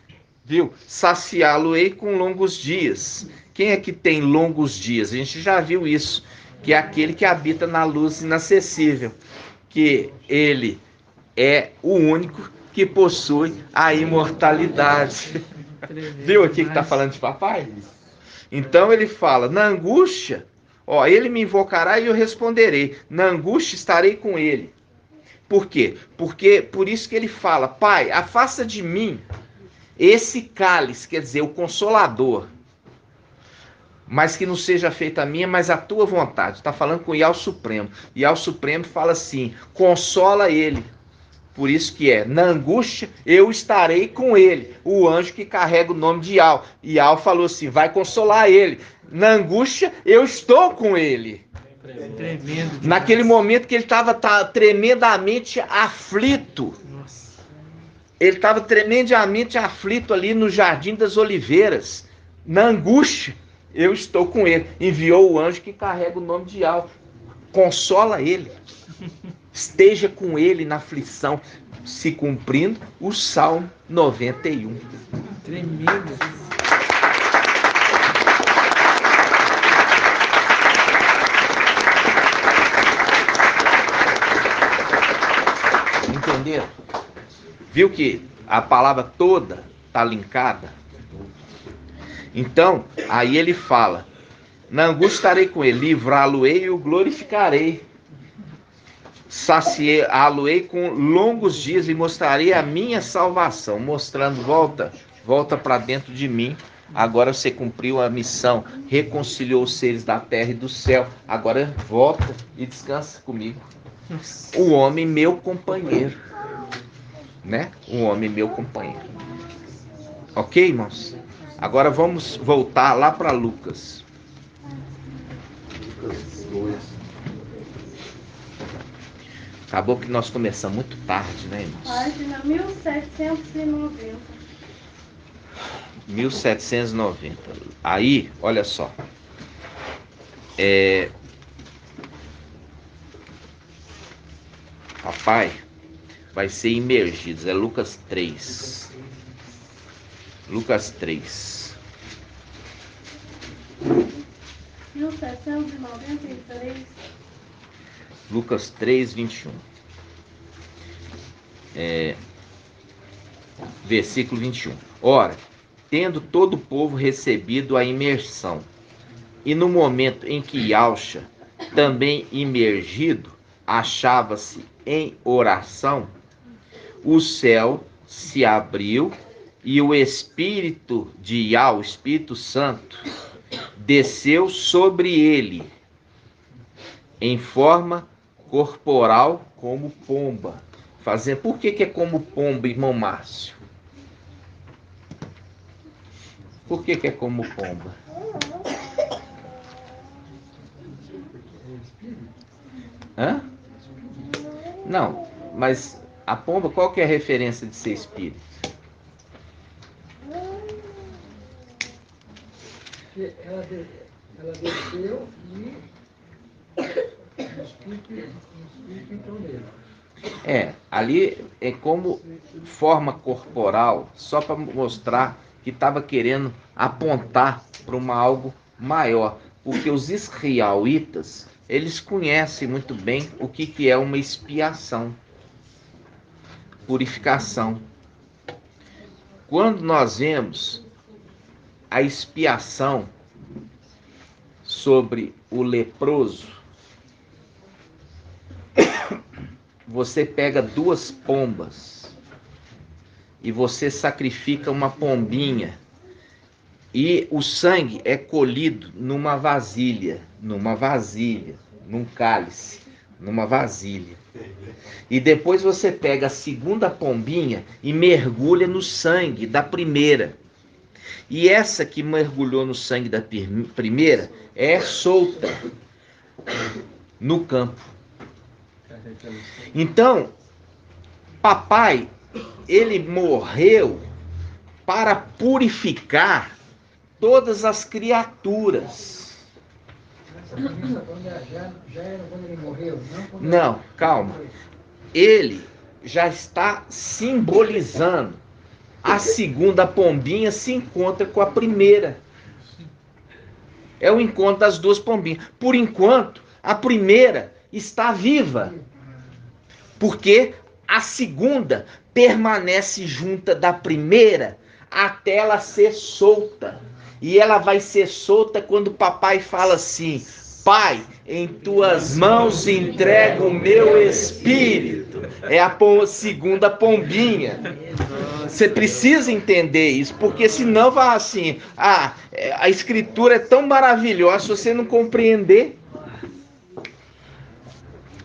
Viu? Saciá-lo-ei com longos dias. Quem é que tem longos dias? A gente já viu isso. Que é aquele que habita na luz inacessível. Que ele é o único que possui a imortalidade. Viu aqui que está falando de papai? Então ele fala, na angústia, ele me invocará e eu responderei. Na angústia estarei com ele. Por quê? Porque por isso que ele fala, Pai, afasta de mim esse cálice, quer dizer, o consolador. Mas que não seja feita a minha, mas a tua vontade. Está falando com o Iau Supremo. Iau Supremo fala assim, consola ele. Por isso que na angústia eu estarei com ele. O anjo que carrega o nome de Iau. Iau falou assim, vai consolar ele. Na angústia eu estou com ele. Tremendo. Naquele momento que ele estava tremendamente aflito. Ele estava tremendamente aflito ali no Jardim das Oliveiras, na angústia. Eu estou com ele. Enviou o anjo que carrega o nome de Yahweh. Consola ele. Esteja com ele na aflição, se cumprindo o Salmo 91. Tremendo. Entenderam? Viu que a palavra toda está linkada? Então, aí ele fala: na angústia estarei com ele, livrá-lo-ei e o glorificarei. Saciá-lo-ei com longos dias e mostrarei a minha salvação. Mostrando, volta para dentro de mim. Agora você cumpriu a missão, reconciliou os seres da terra e do céu. Agora volta e descansa comigo. O homem meu companheiro, né? O homem meu companheiro. Ok, irmãos? Agora vamos voltar lá para Lucas. Lucas 2. Acabou que nós começamos muito tarde, né, irmãos? Página 1790. 1790. Aí, olha só. Papai vai ser imergido. É Lucas 3. Lucas 3. 1793. Lucas 3, 21. Versículo 21. Ora, tendo todo o povo recebido a imersão, e no momento em que Yahshua, também imergido, achava-se em oração, o céu se abriu e o Espírito de Yahweh, o Espírito Santo, desceu sobre ele em forma corporal como pomba. Por que é como pomba, irmão Márcio? Por que é como pomba? Hã? Não, mas a pomba, qual que é a referência de ser espírito? Ela desceu e o Espírito entrou nele. Ali é como forma corporal, só para mostrar que estava querendo apontar para algo maior. Porque os israelitas, eles conhecem muito bem o que é uma expiação, purificação. Quando nós vemos a expiação sobre o leproso, você pega 2 pombas e você sacrifica uma pombinha e o sangue é colhido numa vasilha, num cálice, numa vasilha. E depois você pega a segunda pombinha e mergulha no sangue da primeira. E essa que mergulhou no sangue da primeira é solta no campo. Então, papai, ele morreu para purificar todas as criaturas. Já era quando ele morreu? Não, calma. Ele já está simbolizando. A segunda pombinha se encontra com a primeira. É o encontro das 2 pombinhas. Por enquanto, a primeira está viva. Porque a segunda permanece junta da primeira até ela ser solta. E ela vai ser solta quando o papai fala assim: Pai, em tuas mãos entrego o meu espírito. É a segunda pombinha. Você precisa entender isso, porque senão vai assim: a escritura é tão maravilhosa, se você não compreender.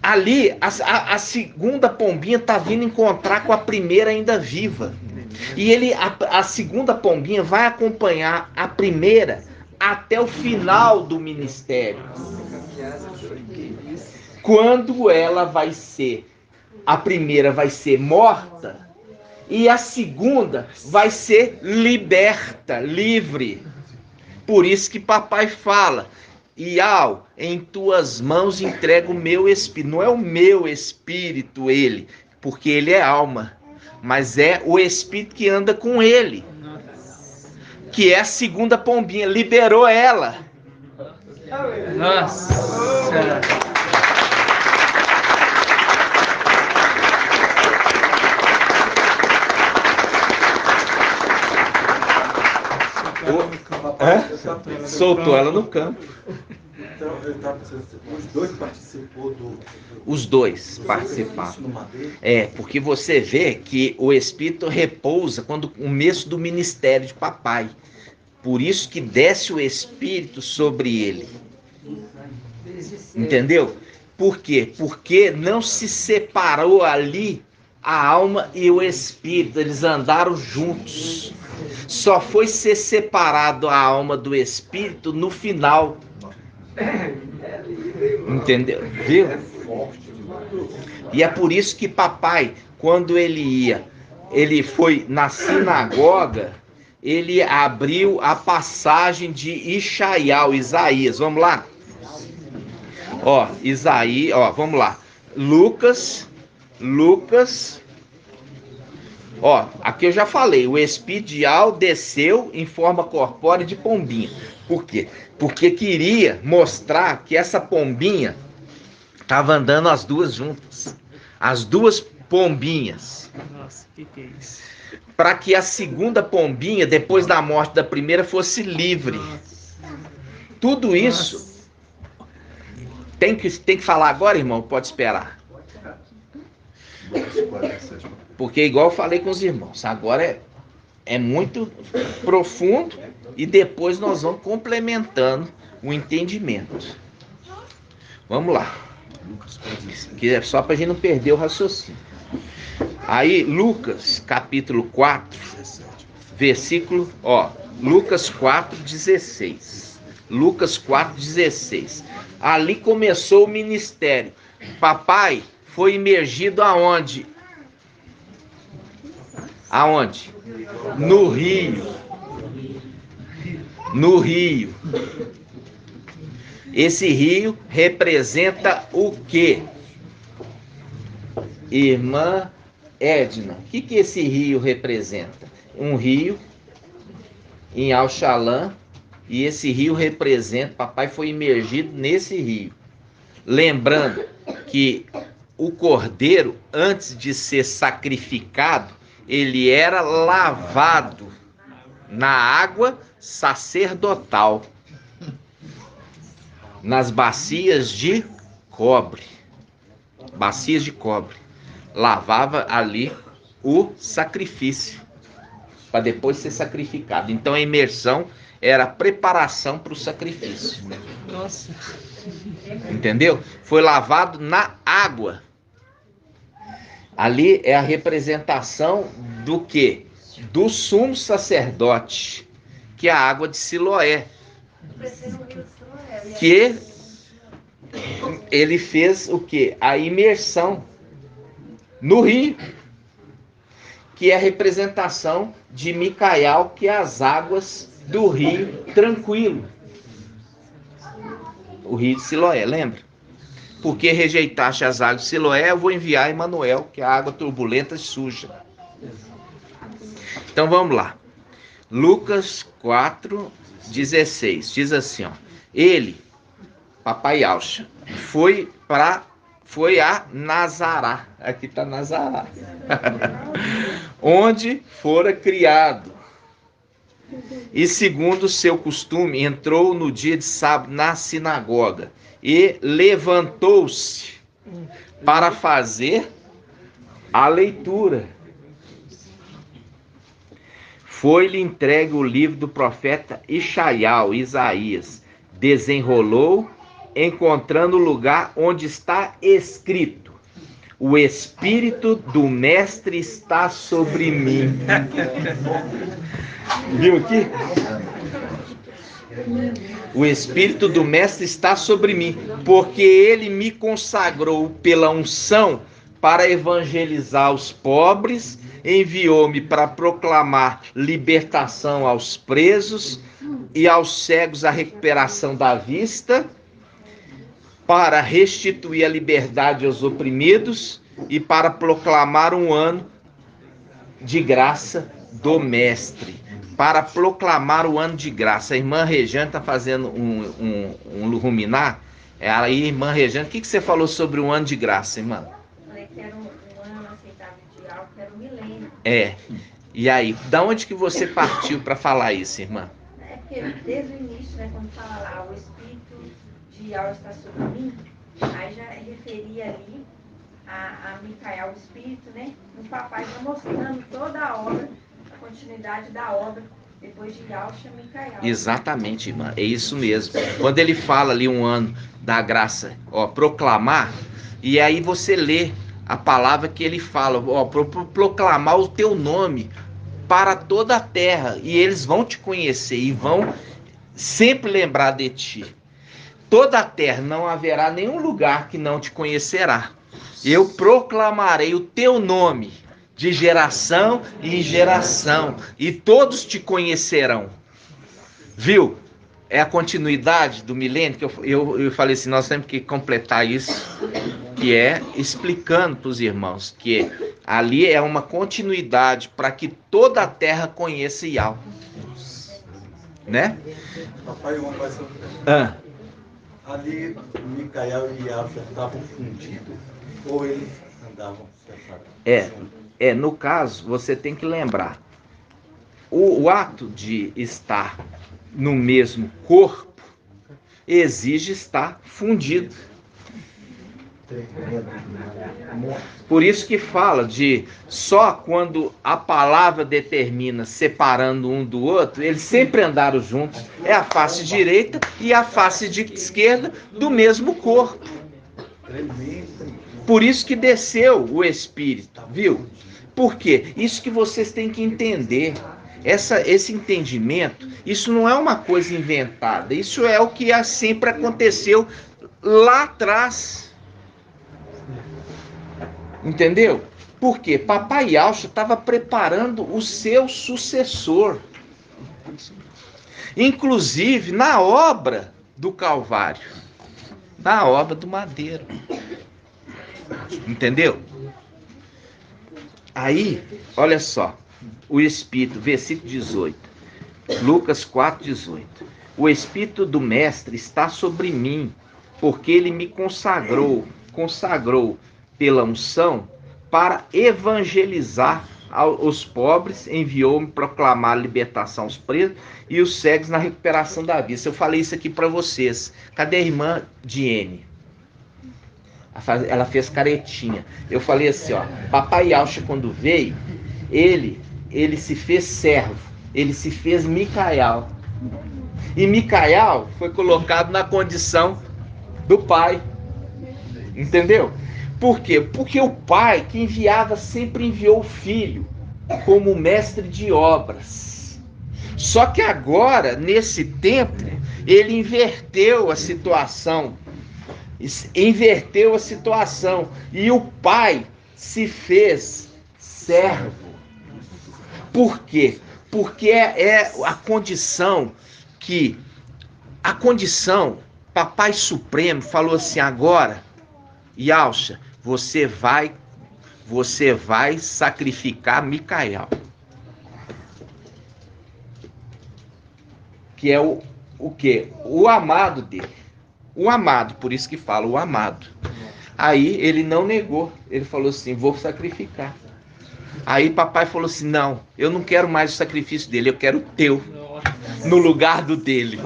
Ali, a segunda pombinha está vindo encontrar com a primeira ainda viva. E a segunda pombinha vai acompanhar a primeira até o final do ministério. Quando a primeira vai ser morta, E a segunda vai ser liberta, livre. Por isso que papai fala, Iau, em tuas mãos entrego o meu espírito. Não é o meu espírito ele, porque ele é alma, mas é o espírito que anda com ele, que é a segunda pombinha, liberou ela. Nossa. Soltou ela no campo. Então, eu estava pensando, os dois participou do... Os dois participaram. Porque você vê que o Espírito repousa quando o começo do ministério de papai. Por isso que desce o Espírito sobre ele. Entendeu? Por quê? Porque não se separou ali a alma e o Espírito. Eles andaram juntos. Só foi ser separado a alma do Espírito no final. Entendeu? Viu? E é por isso que papai, quando ele foi na sinagoga, ele abriu a passagem de Isaías. Vamos lá? Isaías, vamos lá. Lucas. Aqui eu já falei, o espírito de Al desceu em forma corpórea de pombinha. Por quê? Porque queria mostrar que essa pombinha estava andando as duas juntas. As duas pombinhas. Nossa, que é isso? Para que a segunda pombinha, depois da morte da primeira, fosse livre. Tudo isso tem que falar agora, irmão? Pode esperar. Porque igual eu falei com os irmãos, agora é muito profundo e depois nós vamos complementando o entendimento. Vamos lá. Que é só para a gente não perder o raciocínio. Aí, Lucas, capítulo 4, versículo, Lucas 4:16. Lucas 4:16. Ali começou o ministério. Papai foi imergido aonde? Aonde? No rio. No rio. Esse rio representa o quê? Irmã Edna, o que esse rio representa? Um rio em Alxalã, e esse rio representa, papai foi imergido nesse rio. Lembrando que o cordeiro, antes de ser sacrificado, ele era lavado na água sacerdotal, nas bacias de cobre. Bacias de cobre. Lavava ali o sacrifício, para depois ser sacrificado. Então a imersão era a preparação para o sacrifício. Nossa. Entendeu? Foi lavado na água. Ali é a representação do quê? Do sumo sacerdote, que é a água de Siloé. Que ele fez o quê? A imersão no rio, que é a representação de Micael, que é as águas do rio tranquilo. O rio de Siloé, lembra? Porque rejeitaste as águas de Siloé, eu vou enviar Emanuel, que é a água turbulenta e suja. Então vamos lá. Lucas 4:16 diz assim, ele, papai Alcha, foi a Nazará. Aqui está Nazará. Onde fora criado. E segundo o seu costume, entrou no dia de sábado na sinagoga e levantou-se para fazer a leitura. Foi-lhe entregue o livro do profeta Isaías. Desenrolou, encontrando o lugar onde está escrito: o Espírito do Mestre está sobre mim. Viu aqui? O Espírito do Mestre está sobre mim, porque ele me consagrou pela unção para evangelizar os pobres, enviou-me para proclamar libertação aos presos e aos cegos a recuperação da vista, para restituir a liberdade aos oprimidos e para proclamar um ano de graça do Mestre. Para proclamar o ano de graça. A irmã Rejane está fazendo um luminar. Aí, irmã Rejane, o que você falou sobre o ano de graça, irmã? Falei que era um ano aceitável de algo, que era um milênio. E aí, da onde que você partiu para falar isso, irmã? É porque desde o início, né, quando fala lá, o Espírito de Yahweh está sobre mim, aí já referia ali a Micael, o Espírito, né? O papai já mostrando toda a obra, a continuidade da obra, depois de Yahusha, Micael. Exatamente, irmã, é isso mesmo. Quando ele fala ali um ano da graça, proclamar, e aí você lê a palavra que ele fala, proclamar o teu nome para toda a terra, e eles vão te conhecer e vão sempre lembrar de ti. Toda a terra, não haverá nenhum lugar que não te conhecerá. Eu proclamarei o teu nome de geração em geração, e todos te conhecerão. Viu? É a continuidade do milênio, que eu falei assim, nós temos que completar isso, que é explicando para os irmãos, que ali é uma continuidade para que toda a terra conheça Yahweh. Né? Papai, uma coisa. Ali, Micael e Yahusha estavam fundidos, ou eles andavam separados? No caso, você tem que lembrar, o ato de estar no mesmo corpo exige estar fundido. Por isso que fala de só quando a palavra determina separando um do outro, eles sempre andaram juntos. É a face direita e a face esquerda do mesmo corpo. Por isso que desceu o Espírito, viu? Por quê? Isso que vocês têm que entender. Esse entendimento, isso não é uma coisa inventada. Isso é o que sempre aconteceu lá atrás. Entendeu? Por quê? Papai Yahusha estava preparando o seu sucessor. Inclusive na obra do Calvário. Na obra do madeiro. Entendeu? Aí, olha só, o Espírito, versículo 18, Lucas 4, 18. O Espírito do Mestre está sobre mim, porque ele me consagrou pela unção para evangelizar os pobres, enviou-me proclamar a libertação aos presos e os cegos na recuperação da vista. Eu falei isso aqui para vocês. Cadê a irmã Diene? Ela fez caretinha. Eu falei assim, Papai Yahusha, quando veio, ele se fez servo, ele se fez Micael. E Micael foi colocado na condição do pai. Entendeu? Por quê? Porque o pai que enviava sempre enviou o filho como mestre de obras. Só que agora, nesse tempo, ele inverteu a situação. E o pai se fez servo. Por quê? Porque é a condição Papai Supremo falou assim, agora, Yahusha, você vai sacrificar Micael. Que é o quê? O amado dele. O amado, por isso que fala, o amado. Aí ele não negou, ele falou assim, vou sacrificar. Aí papai falou assim, não, eu não quero mais o sacrifício dele, eu quero o teu, no lugar do dele.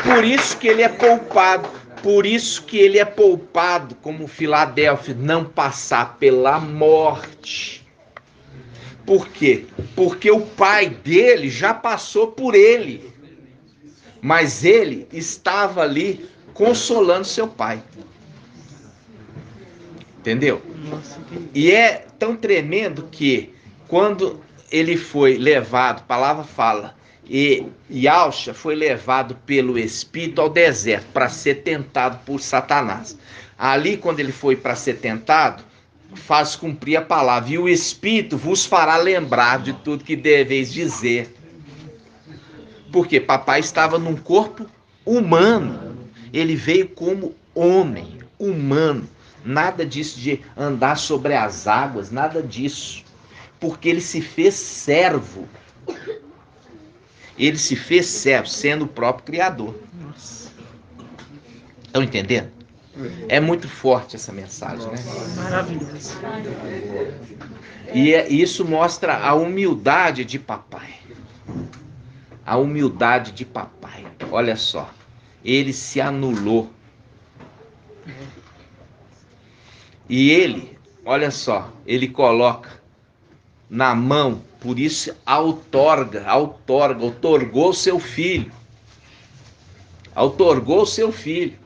Por isso que ele é poupado. Por isso que ele é poupado, como Filadélfia, não passar pela morte. Por quê? Porque o pai dele já passou por ele. Mas ele estava ali consolando seu pai. Entendeu? E é tão tremendo que quando ele foi levado, a palavra fala, E Yahshua foi levado pelo Espírito ao deserto para ser tentado por Satanás. Ali, quando ele foi para ser tentado, faz cumprir a palavra. E o Espírito vos fará lembrar de tudo que deveis dizer. Porque papai estava num corpo humano. Ele veio como homem, humano. Nada disso de andar sobre as águas, nada disso. Porque ele se fez servo. Ele se fez servo, sendo o próprio Criador. Estão entendendo? É muito forte essa mensagem, né? Maravilhoso. E isso mostra a humildade de papai. A humildade de papai. Olha só. Ele se anulou. E ele, olha só, ele coloca na mão, por isso outorgou seu filho. Outorgou seu filho.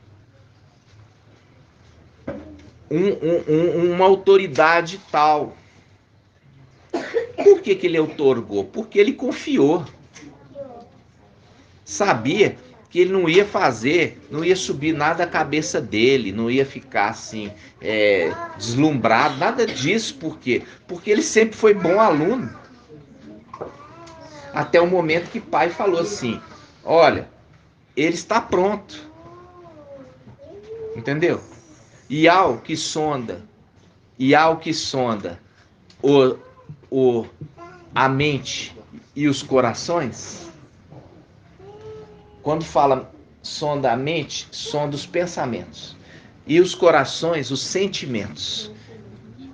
Uma autoridade tal. Por que ele outorgou? Porque ele confiou. Sabia que ele não ia fazer, não ia subir nada a cabeça dele, não ia ficar assim, deslumbrado, nada disso. Por quê? Porque ele sempre foi bom aluno. Até o momento que o pai falou assim, olha, ele está pronto. Entendeu? E ao que sonda a mente e os corações, quando fala sonda a mente, sonda os pensamentos. E os corações, os sentimentos.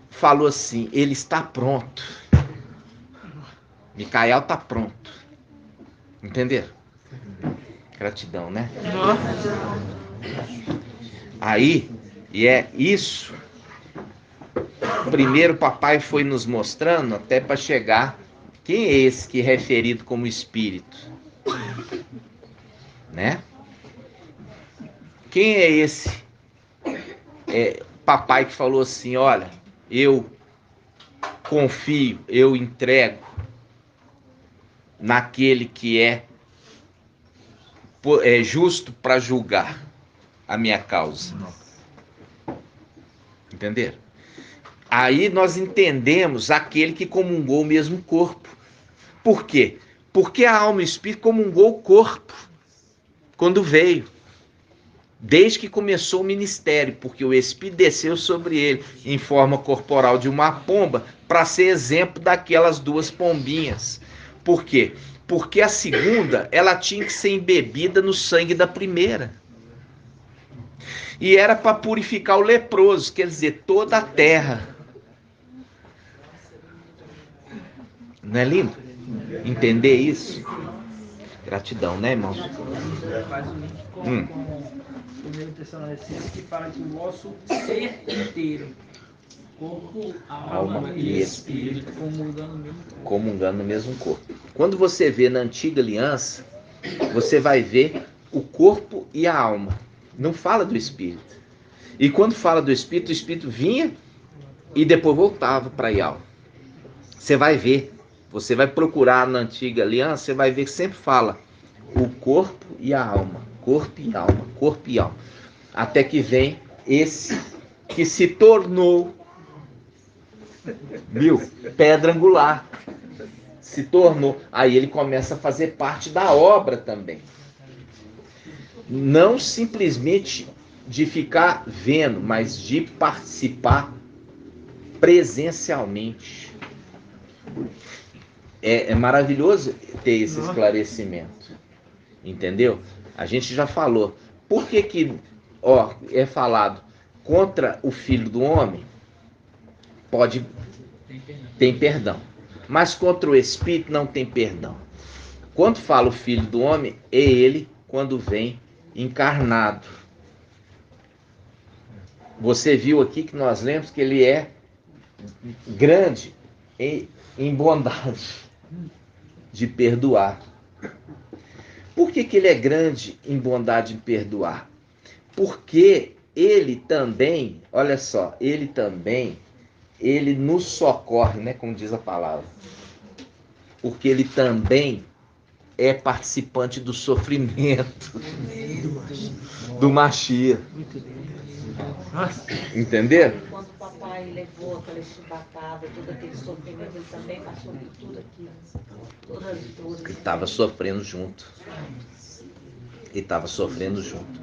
Falou assim, ele está pronto. Micael está pronto. Entenderam? Gratidão, né? Aí, e é isso. Primeiro papai foi nos mostrando até para chegar. Quem é esse que é referido como espírito? Né? Quem é esse papai que falou assim, olha, eu confio, eu entrego naquele que é justo para julgar a minha causa. Entenderam? Aí nós entendemos aquele que comungou o mesmo corpo. Por quê? Porque a alma e o espírito comungou o corpo quando veio. Desde que começou o ministério, porque o Espírito desceu sobre ele em forma corporal de uma pomba para ser exemplo daquelas duas pombinhas. Por quê? Porque a segunda, ela tinha que ser embebida no sangue da primeira. E era para purificar o leproso, quer dizer, toda a terra. Não é lindo? Entender isso? Gratidão, né, irmão? Faz o link com o 1 Tessalonicenses, que fala que o vosso ser inteiro, corpo, alma e espírito, comungando no mesmo corpo. Quando você vê na antiga aliança, você vai ver o corpo e a alma. Não fala do espírito. E quando fala do espírito, o espírito vinha e depois voltava para Yahweh. Você vai ver. Você vai procurar na antiga aliança, você vai ver que sempre fala o corpo e a alma. Corpo e alma, corpo e alma. Até que vem esse que se tornou, pedra angular. Se tornou. Aí ele começa a fazer parte da obra também. Não simplesmente de ficar vendo, mas de participar presencialmente. É maravilhoso ter esse esclarecimento. Entendeu? A gente já falou. Por que é falado contra o filho do homem? Tem perdão. Mas contra o espírito não tem perdão. Quando fala o filho do homem, é ele quando vem encarnado. Você viu aqui que nós lemos que ele é grande em bondade de perdoar. Por que ele é grande em bondade de perdoar? Porque ele também, olha só, ele nos socorre, né, como diz a palavra. Porque ele também é participante do sofrimento do Mashiach. Entenderam? Quando o papai levou aquela chibatada, todo aquele sofrimento, ele também passou por tudo aquilo. Todas as dores. Ele estava sofrendo junto. Ele estava sofrendo junto.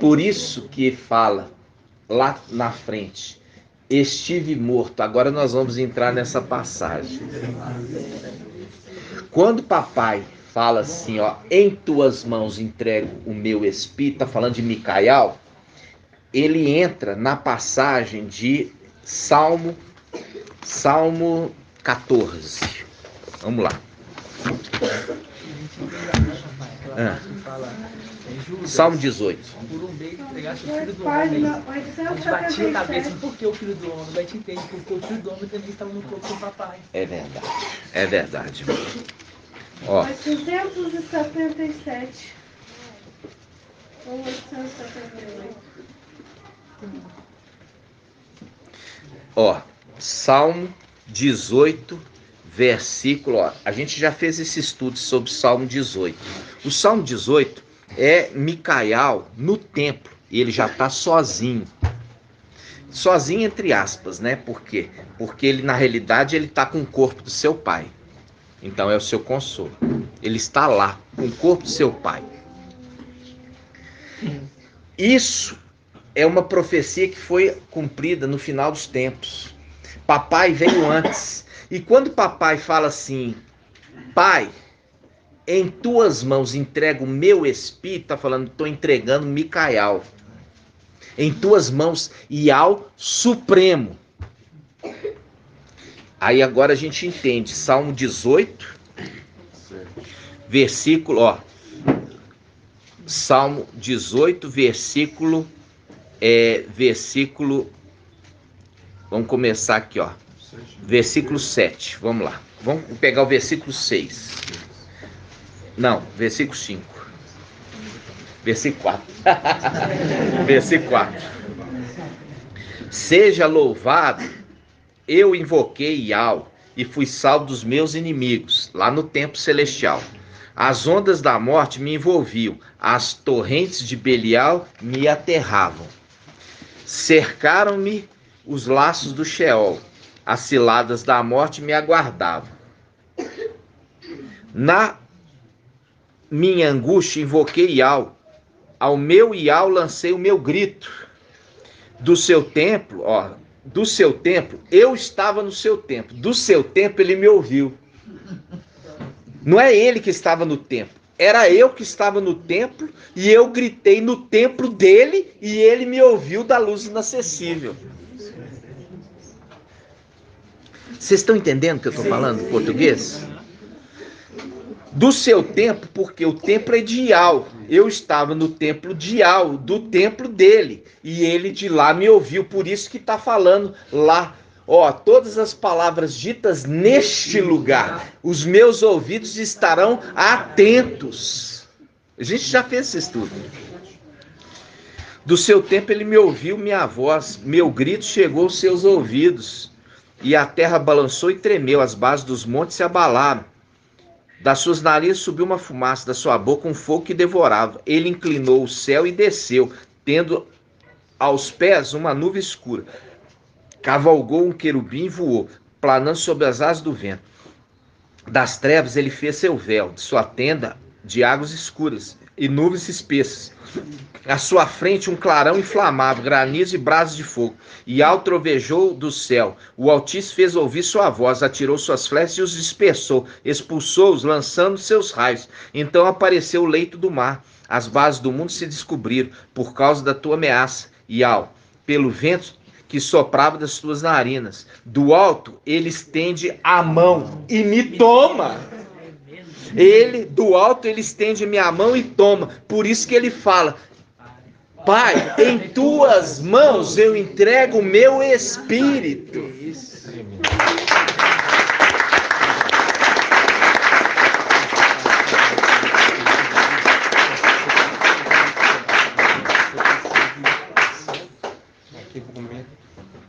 Por isso que fala lá na frente, estive morto. Agora nós vamos entrar nessa passagem. Quando papai fala assim, ó, em tuas mãos entrego o meu espírito, está falando de Micael, ele entra na passagem de Salmo 14. Vamos lá. Salmo 18. Por um bem entregaste o filho do homem. A gente batia a cabeça, por que o filho do homem? Vai te entender, porque o filho do homem também estava no corpo do papai. É verdade. É verdade. Ó. 877. Ou 878. Ó, Salmo 18, versículo, ó, a gente já fez esse estudo sobre Salmo 18. O Salmo 18 é Micael no templo, e ele já está sozinho. Sozinho entre aspas, né? Por quê? Porque ele, na realidade, ele está com o corpo do seu pai. Então é o seu consolo. Ele está lá, com o corpo do seu pai. Isso é uma profecia que foi cumprida no final dos tempos. Papai veio antes. E quando papai fala assim, pai, em tuas mãos entrego o meu espírito, está falando, estou entregando Micael. Em tuas mãos e ao Supremo. Aí agora a gente entende, Salmo 18, versículo, ó. Salmo 18, versículo, vamos começar aqui, ó. Versículo 7, vamos lá. Vamos pegar o versículo 6. Não, versículo 5. Versículo 4. Versículo 4. Seja louvado, eu invoquei Yahweh e fui salvo dos meus inimigos, lá no templo celestial. As ondas da morte me envolviam, as torrentes de Belial me aterravam. Cercaram-me os laços do Sheol, as ciladas da morte me aguardavam. Na minha angústia invoquei Yahweh, ao meu Yahweh lancei o meu grito. Do seu templo, ó, do seu templo, eu estava no seu templo, do seu templo ele me ouviu. Não é ele que estava no templo, era eu que estava no templo e eu gritei no templo dele e ele me ouviu da luz inacessível. Vocês estão entendendo o que eu estou falando em português? Do seu templo, porque o templo é de Yahweh. Eu estava no templo de Yahweh, do templo dele. E ele de lá me ouviu, por isso que está falando lá. Ó, todas as palavras ditas neste lugar, os meus ouvidos estarão atentos. A gente já fez esse estudo. Do seu templo ele me ouviu, minha voz, meu grito chegou aos seus ouvidos. E a terra balançou e tremeu, as bases dos montes se abalaram. Das suas narinas subiu uma fumaça, da sua boca um fogo que devorava. Ele inclinou o céu e desceu, tendo aos pés uma nuvem escura. Cavalgou um querubim e voou, planando sobre as asas do vento. Das trevas ele fez seu véu, de sua tenda de águas escuras e nuvens espessas. À sua frente um clarão inflamável, granizo e brasas de fogo. E ao trovejou do céu. O Altíssimo fez ouvir sua voz, atirou suas flechas e os dispersou, expulsou-os, lançando seus raios. Então apareceu o leito do mar. As bases do mundo se descobriram por causa da tua ameaça. E pelo vento que soprava das tuas narinas. Do alto ele estende a mão e me toma. Do alto ele estende minha mão e toma. Por isso que ele fala: Pai, em tuas mãos eu entrego o meu espírito. Naquele momento,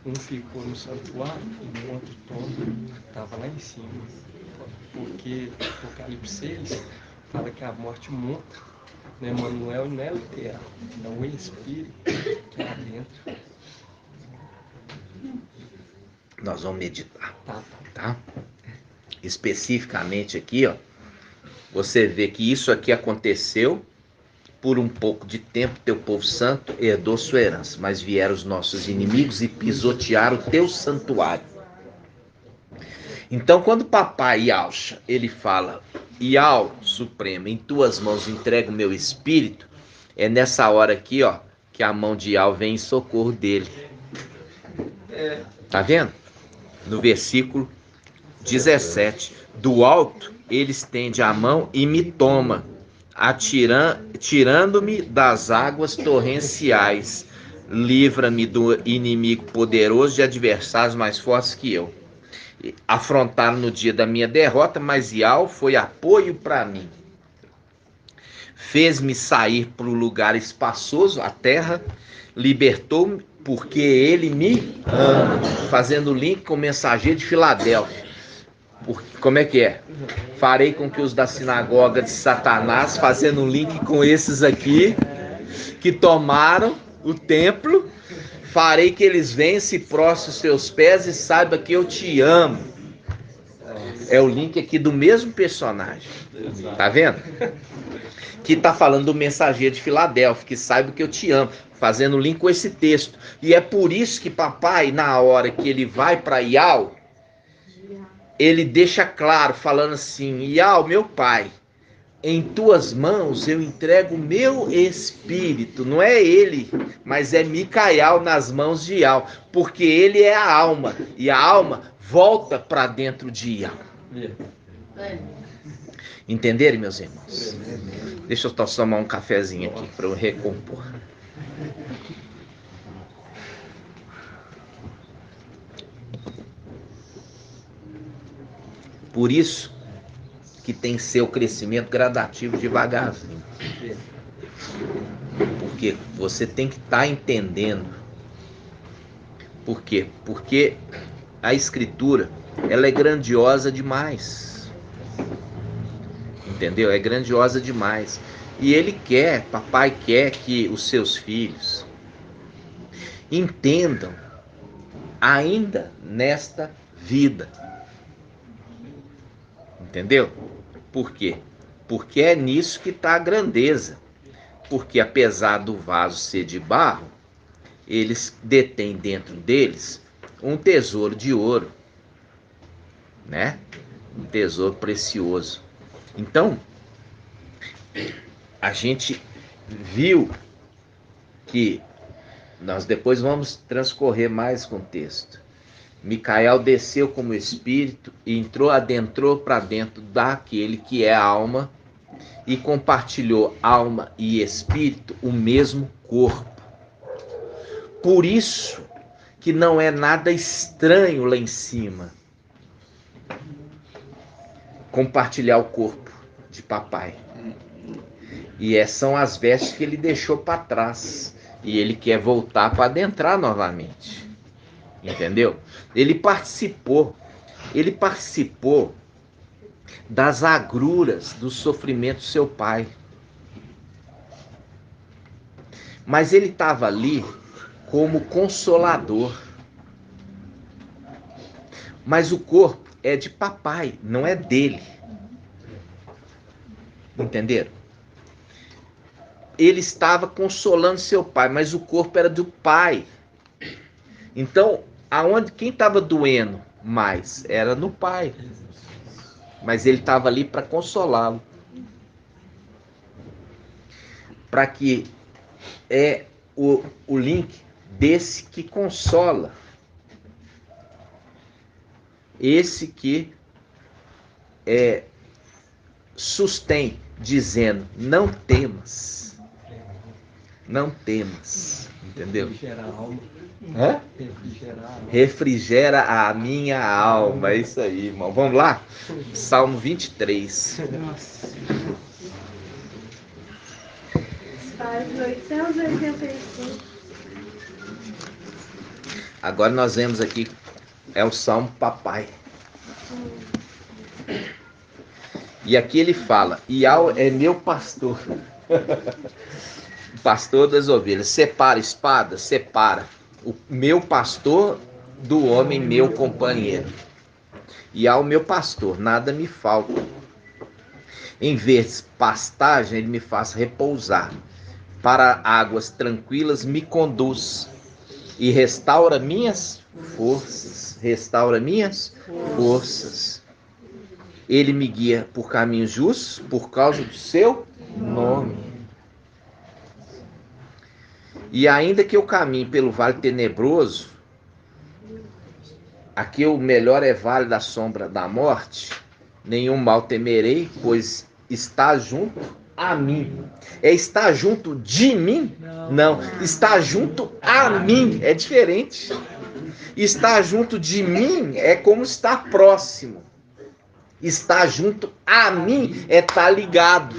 um ficou no santuário e o outro todo estava lá em cima. Porque Apocalipse 6, fala que a morte monta, né? Manuel não é literal, é o espírito que é lá dentro. Nós vamos meditar, tá? Especificamente aqui, ó, você vê que isso aqui aconteceu por um pouco de tempo, teu povo santo herdou sua herança, mas vieram os nossos inimigos e pisotearam o teu santuário. Então, quando papai Yalcha, ele fala, Yal Supremo, em tuas mãos entrego o meu espírito, é nessa hora aqui, ó, que a mão de Yal vem em socorro dele. Tá vendo? No versículo 17, do alto ele estende a mão e me toma, tirando-me das águas torrenciais, livra-me do inimigo poderoso, de adversários mais fortes que eu. Afrontaram no dia da minha derrota, mas Yal foi apoio para mim. Fez-me sair para o lugar espaçoso, a terra, libertou-me porque ele me ama. Fazendo link com o mensageiro de Filadélfia. Como é que é? Farei com que os da sinagoga de Satanás, fazendo um link com esses aqui, que tomaram o templo, farei que eles venham, se prostem os teus pés e saiba que eu te amo. É o link aqui do mesmo personagem. Tá vendo? Que tá falando do mensageiro de Filadélfia, que saiba que eu te amo, fazendo link com esse texto. E é por isso que papai, na hora que ele vai para Yal, ele deixa claro, falando assim, Yal, meu pai, em tuas mãos eu entrego o meu espírito. Não é ele, mas é Micael nas mãos de Yal, porque ele é a alma, e a alma volta para dentro de Yal. Entenderam, meus irmãos? Deixa eu tomar um cafezinho aqui para eu recompor. Por isso que tem que ser o crescimento gradativo, devagarzinho. Porque você tem que estar entendendo. Por quê? Porque a escritura, ela é grandiosa demais. Entendeu? É grandiosa demais. E ele quer, papai quer que os seus filhos entendam ainda nesta vida. Entendeu? Por quê? Porque é nisso que está a grandeza. Porque apesar do vaso ser de barro, eles detêm dentro deles um tesouro de ouro, né? Um tesouro precioso. Então, a gente viu que nós depois vamos transcorrer mais com o texto. Micael desceu como espírito e adentrou para dentro daquele que é a alma e compartilhou alma e espírito o mesmo corpo. Por isso que não é nada estranho lá em cima compartilhar o corpo de papai. E são as vestes que ele deixou para trás. E ele quer voltar para adentrar novamente. Entendeu? Ele participou das agruras do sofrimento do seu pai. Mas ele estava ali como consolador. Mas o corpo é de papai, não é dele. Entenderam? Ele estava consolando seu pai, mas o corpo era do pai. Então, quem estava doendo mais era no pai. Mas ele estava ali para consolá-lo. Para que o link desse que consola. Esse que sustém, dizendo, não temas. Não temas. Entendeu? Refrigera a minha alma. É isso aí, irmão. Vamos lá? Salmo 23. Página 885. Agora nós vemos aqui, é o Salmo Papai. E aqui ele fala, Iau é meu pastor. Pastor das ovelhas. Separa espada, separa. O meu pastor do homem, meu companheiro. Iau meu pastor, nada me falta. Em vez de pastagem, ele me faz repousar. Para águas tranquilas me conduz. E restaura minhas forças. Restaura minhas forças. Ele me guia por caminhos justos por causa do seu nome. E ainda que eu caminhe pelo vale tenebroso, aqui o melhor é vale da sombra da morte, nenhum mal temerei, pois está junto a mim. É estar junto de mim? Não. Está junto a mim. É diferente. Estar junto de mim é como estar próximo. Estar junto a mim é estar ligado.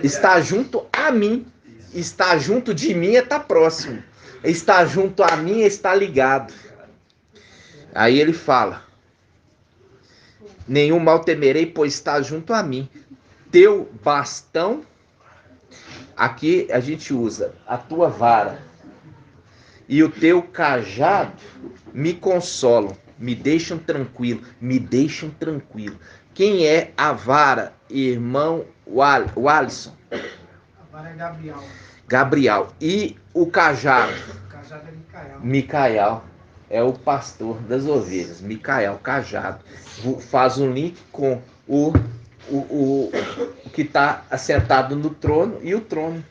Estar junto a mim. Estar junto de mim é estar próximo. Estar junto a mim é estar ligado. Aí ele fala: nenhum mal temerei, pois está junto a mim. Teu bastão, aqui a gente usa a tua vara, e o teu cajado me consolam, me deixam tranquilo, me deixam tranquilo. Quem é a vara, irmão Alisson? A vara é Gabriel. Gabriel. E o cajado? O cajado é Micael. Micael. É o pastor das ovelhas. Micael, cajado. Faz um link com o que está assentado no trono e o trono.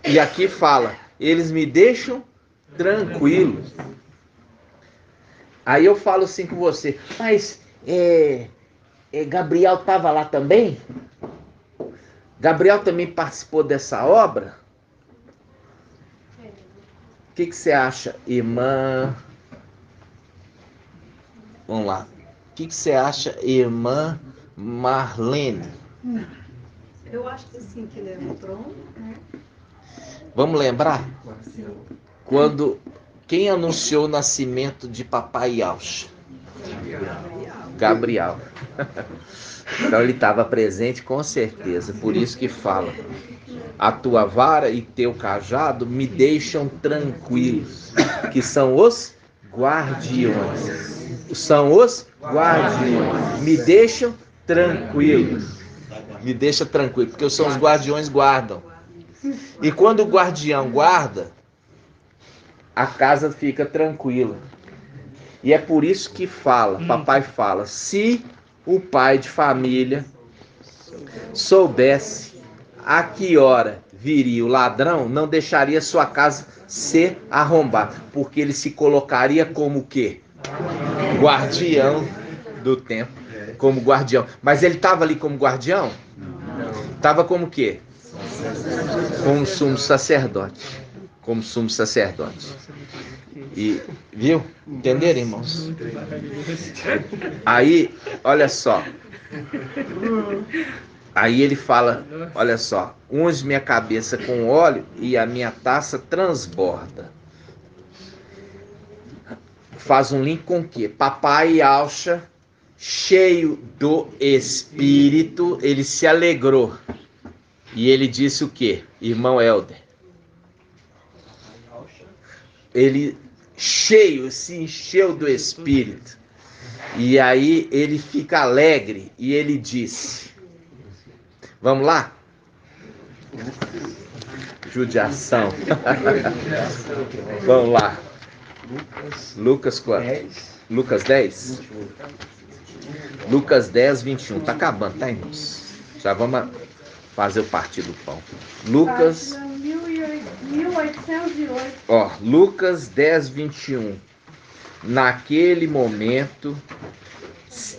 E aqui fala, eles me deixam tranquilo. Aí eu falo assim com você, mas Gabriel estava lá também? Gabriel também participou dessa obra? O que você acha, irmã? Vamos lá. O que você acha, irmã Marlene? Eu acho que sim, que ele é um trono, né? Vamos lembrar? Sim. Quando quem anunciou o nascimento de Papai Yaucha? Gabriel. Então ele estava presente com certeza. Por isso que fala: a tua vara e teu cajado me deixam tranquilos. Que são os guardiões. São os guardiões. Me deixam tranquilos. Me deixa tranquilo, porque são os guardiões guardam. E quando o guardião guarda, a casa fica tranquila. E é por isso que papai fala, se o pai de família soubesse a que hora viria o ladrão, não deixaria sua casa ser arrombada, porque ele se colocaria como o quê? Guardião do templo, como guardião. Mas ele estava ali como guardião? Estava como o quê? Como sumo sacerdote. Como sumo sacerdote. E, viu? Entenderam, irmãos? Aí, olha só. Aí ele fala, olha só, unge minha cabeça com óleo e a minha taça transborda. Faz um link com o quê? Papai Yaucha, cheio do Espírito, ele se alegrou. E ele disse o quê? Irmão Helder. Ele se encheu do Espírito. E aí ele fica alegre e ele disse: vamos lá? Judiação. Vamos lá. Lucas quanto? 10. Lucas 10? Lucas 10, 21. Tá acabando, tá, irmãos? Já vamos fazer o partir do pão. Lucas... 1808. Ó, Lucas 10, 21. Naquele momento,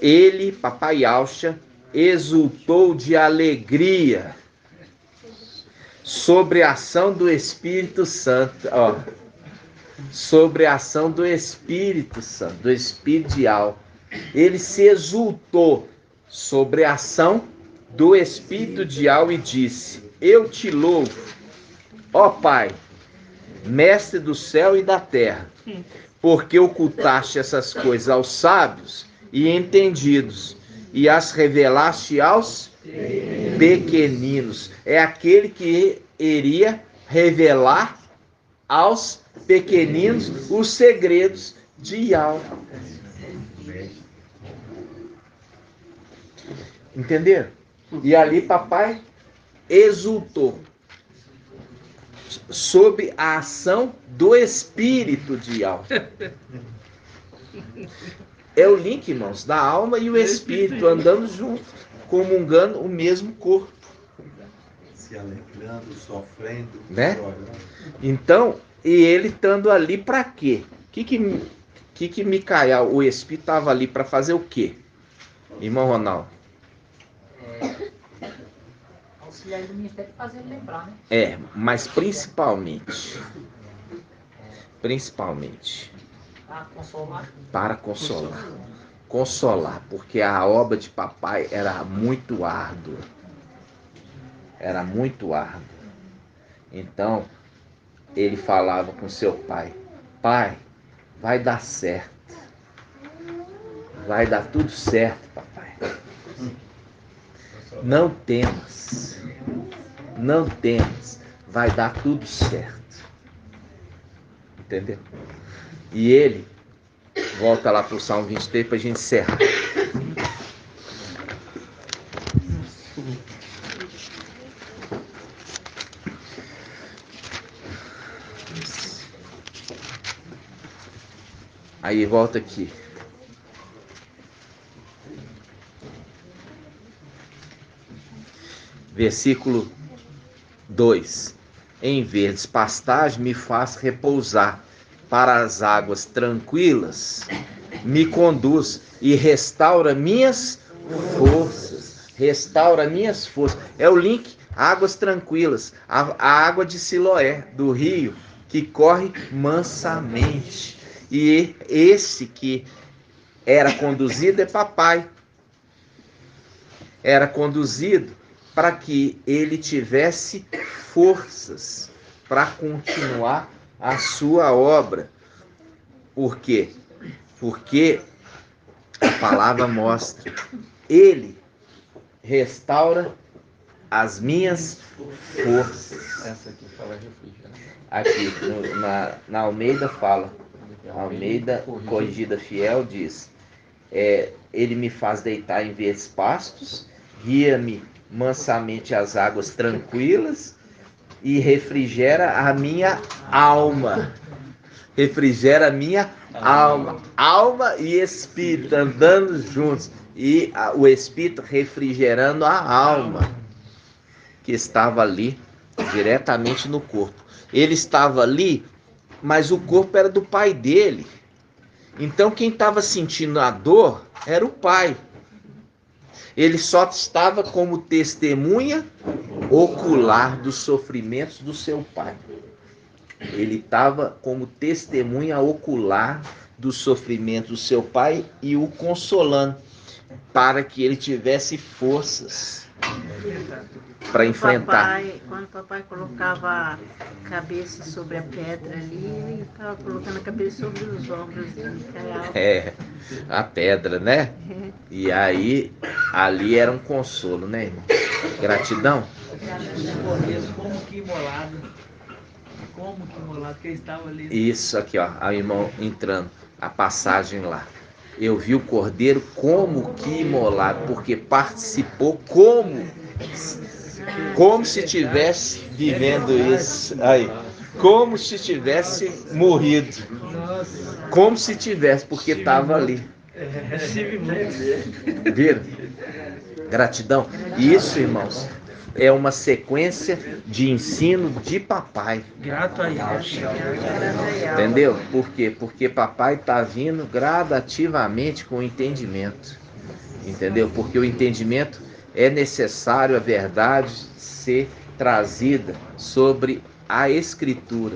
ele, Papai Yaucha, exultou de alegria sobre a ação do Espírito Santo. Ó, sobre a ação do Espírito Santo, do Espírito de Al. Ele se exultou sobre a ação do Espírito de Al e disse: eu te louvo, ó Pai, mestre do céu e da terra, porque ocultaste essas coisas aos sábios e entendidos, e as revelaste aos pequeninos. É aquele que iria revelar aos pequeninos os segredos de Yahweh. Entenderam? E ali papai exultou sob a ação do Espírito de Yahweh. É o link, irmãos, da alma e o Espírito andando juntos, comungando o mesmo corpo. Se alegrando, sofrendo, né? chorando. Então, e ele estando ali para quê? Que Micael, o Espírito, estava ali para fazer o quê? Irmão Ronaldo? Auxiliar do ministério fazer ele lembrar, né? É, mas principalmente. Para consolar. Para consolar. Consolar, porque a obra de papai era muito árdua. Era muito árdua. Então, ele falava com seu pai: pai, vai dar certo. Vai dar tudo certo, papai. Não temas. Não temas. Vai dar tudo certo. Entendeu? E ele, volta lá para o Salmo 23 para a gente encerrar. Aí volta aqui. Versículo 2. Em verdes pastagens me faz repousar, para as águas tranquilas me conduz e restaura minhas forças. Restaura minhas forças. É o link, águas tranquilas. A água de Siloé, do rio, que corre mansamente. E esse que era conduzido é papai. Era conduzido para que ele tivesse forças para continuar a sua obra. Por quê? Porque a palavra mostra, ele restaura as minhas forças. Essa aqui fala refrigério. Aqui, na Almeida fala, Almeida Corrigida Fiel diz, ele me faz deitar em verdes pastos, guia-me mansamente às águas tranquilas e refrigera a minha alma. Refrigera a minha alma. Alma e espírito andando juntos. E o espírito refrigerando a alma que estava ali diretamente no corpo. Ele estava ali, mas o corpo era do pai dele. Então quem estava sentindo a dor era o pai. Ele só estava como testemunha ocular dos sofrimentos do seu pai. Ele estava como testemunha ocular dos sofrimentos do seu pai e o consolando para que ele tivesse forças para enfrentar. Quando o papai colocava a cabeça sobre a pedra ali, ele estava colocando a cabeça sobre os ombros de Micael. A pedra, né? E aí, ali era um consolo, né, irmão? Gratidão. Como que imolado. Como que imolado que ele estava ali. Isso aqui, ó, o irmão entrando, a passagem lá. Eu vi o cordeiro como que imolado, porque participou como se tivesse vivendo isso aí, como se tivesse morrido, como se tivesse, porque estava ali. Viram? Gratidão. Isso, irmãos, é uma sequência de ensino de papai. Grato a Deus. Entendeu? Por quê? Porque papai está vindo gradativamente com o entendimento. Entendeu? Porque o entendimento é necessário, a verdade ser trazida sobre a Escritura.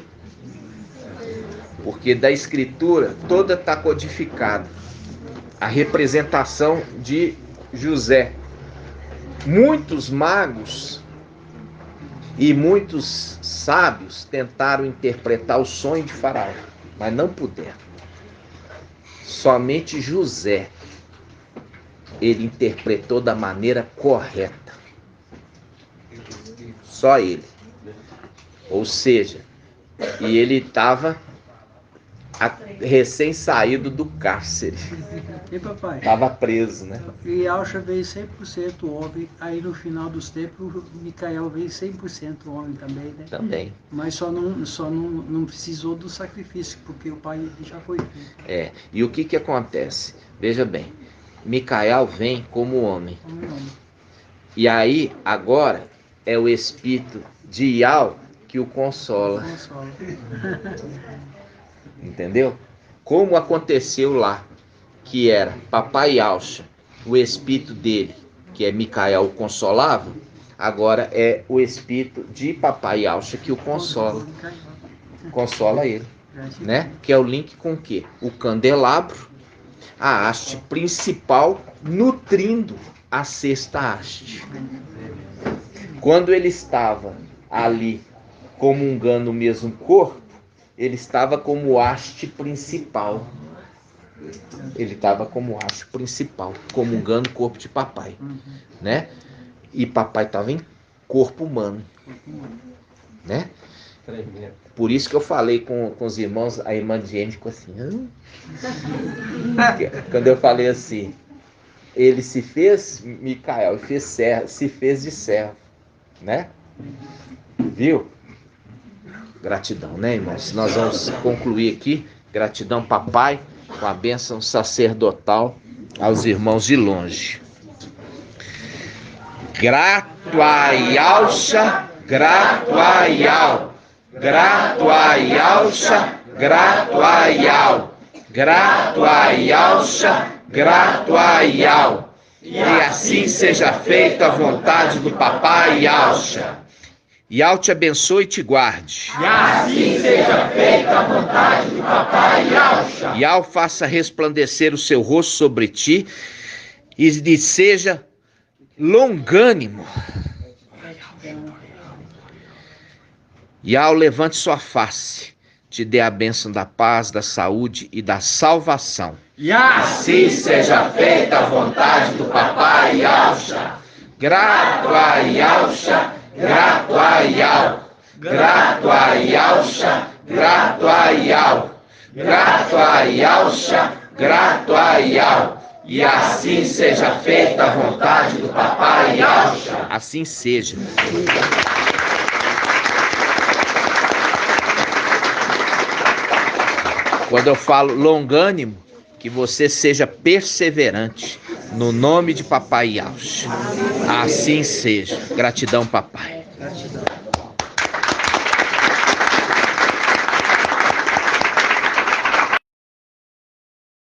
Porque da Escritura toda está codificada. A representação de José. Muitos magos e muitos sábios tentaram interpretar o sonho de Faraó, mas não puderam. Somente José ele interpretou da maneira correta. Só ele. Ou seja, e ele estava recém saído do cárcere. E papai? Estava preso, né? E Yahshua veio 100% homem, aí no final dos tempos, Micael veio 100% homem também, né? Também. Mas só não precisou do sacrifício, porque o pai já foi feito. E o que acontece? Veja bem, Micael vem como homem. E aí, agora, é o espírito de Yahweh que o consola. Entendeu? Como aconteceu lá, que era Papai Yahshua, o espírito dele, que é Micael, o consolava, agora é o espírito de Papai Yahshua que o consola. Consola ele, né? Que é o link com o quê? O candelabro, a haste principal, nutrindo a sexta haste. Quando ele estava ali comungando o mesmo corpo, ele estava como haste principal. Ele estava como haste principal, comungando o corpo de papai, né? E papai estava em corpo humano, né? Por isso que eu falei com os irmãos, a irmã Jenny ficou assim, quando eu falei assim, ele se fez Micael, se fez de servo, né? Viu? Gratidão, né, irmãos? Nós vamos concluir aqui. Gratidão, papai, com a bênção sacerdotal aos irmãos de longe. Grato a Yahshua, grato a Yahweh. Grato a Yahshua, grato a Yahweh. Grato a Yahshua, grato a Yahweh. E assim seja feita a vontade do papai Yahshua. Yahweh te abençoe e te guarde. E assim seja feita a vontade do papai Yahshua. Yahweh faça resplandecer o seu rosto sobre ti e lhe seja longânimo. Yahweh levante sua face, te dê a bênção da paz, da saúde e da salvação. E assim seja feita a vontade do papai Yahshua. Grato a Yahshua, grato a Yahweh. Grato a Yahshua, grato a Yahweh. Grato a Yahshua, grato a Yahweh. E assim seja feita a vontade do papai Yahshua. Assim seja. Quando eu falo longânimo, que você seja perseverante, no nome de papai Yahshua. Assim seja. Gratidão, papai. Gratidão.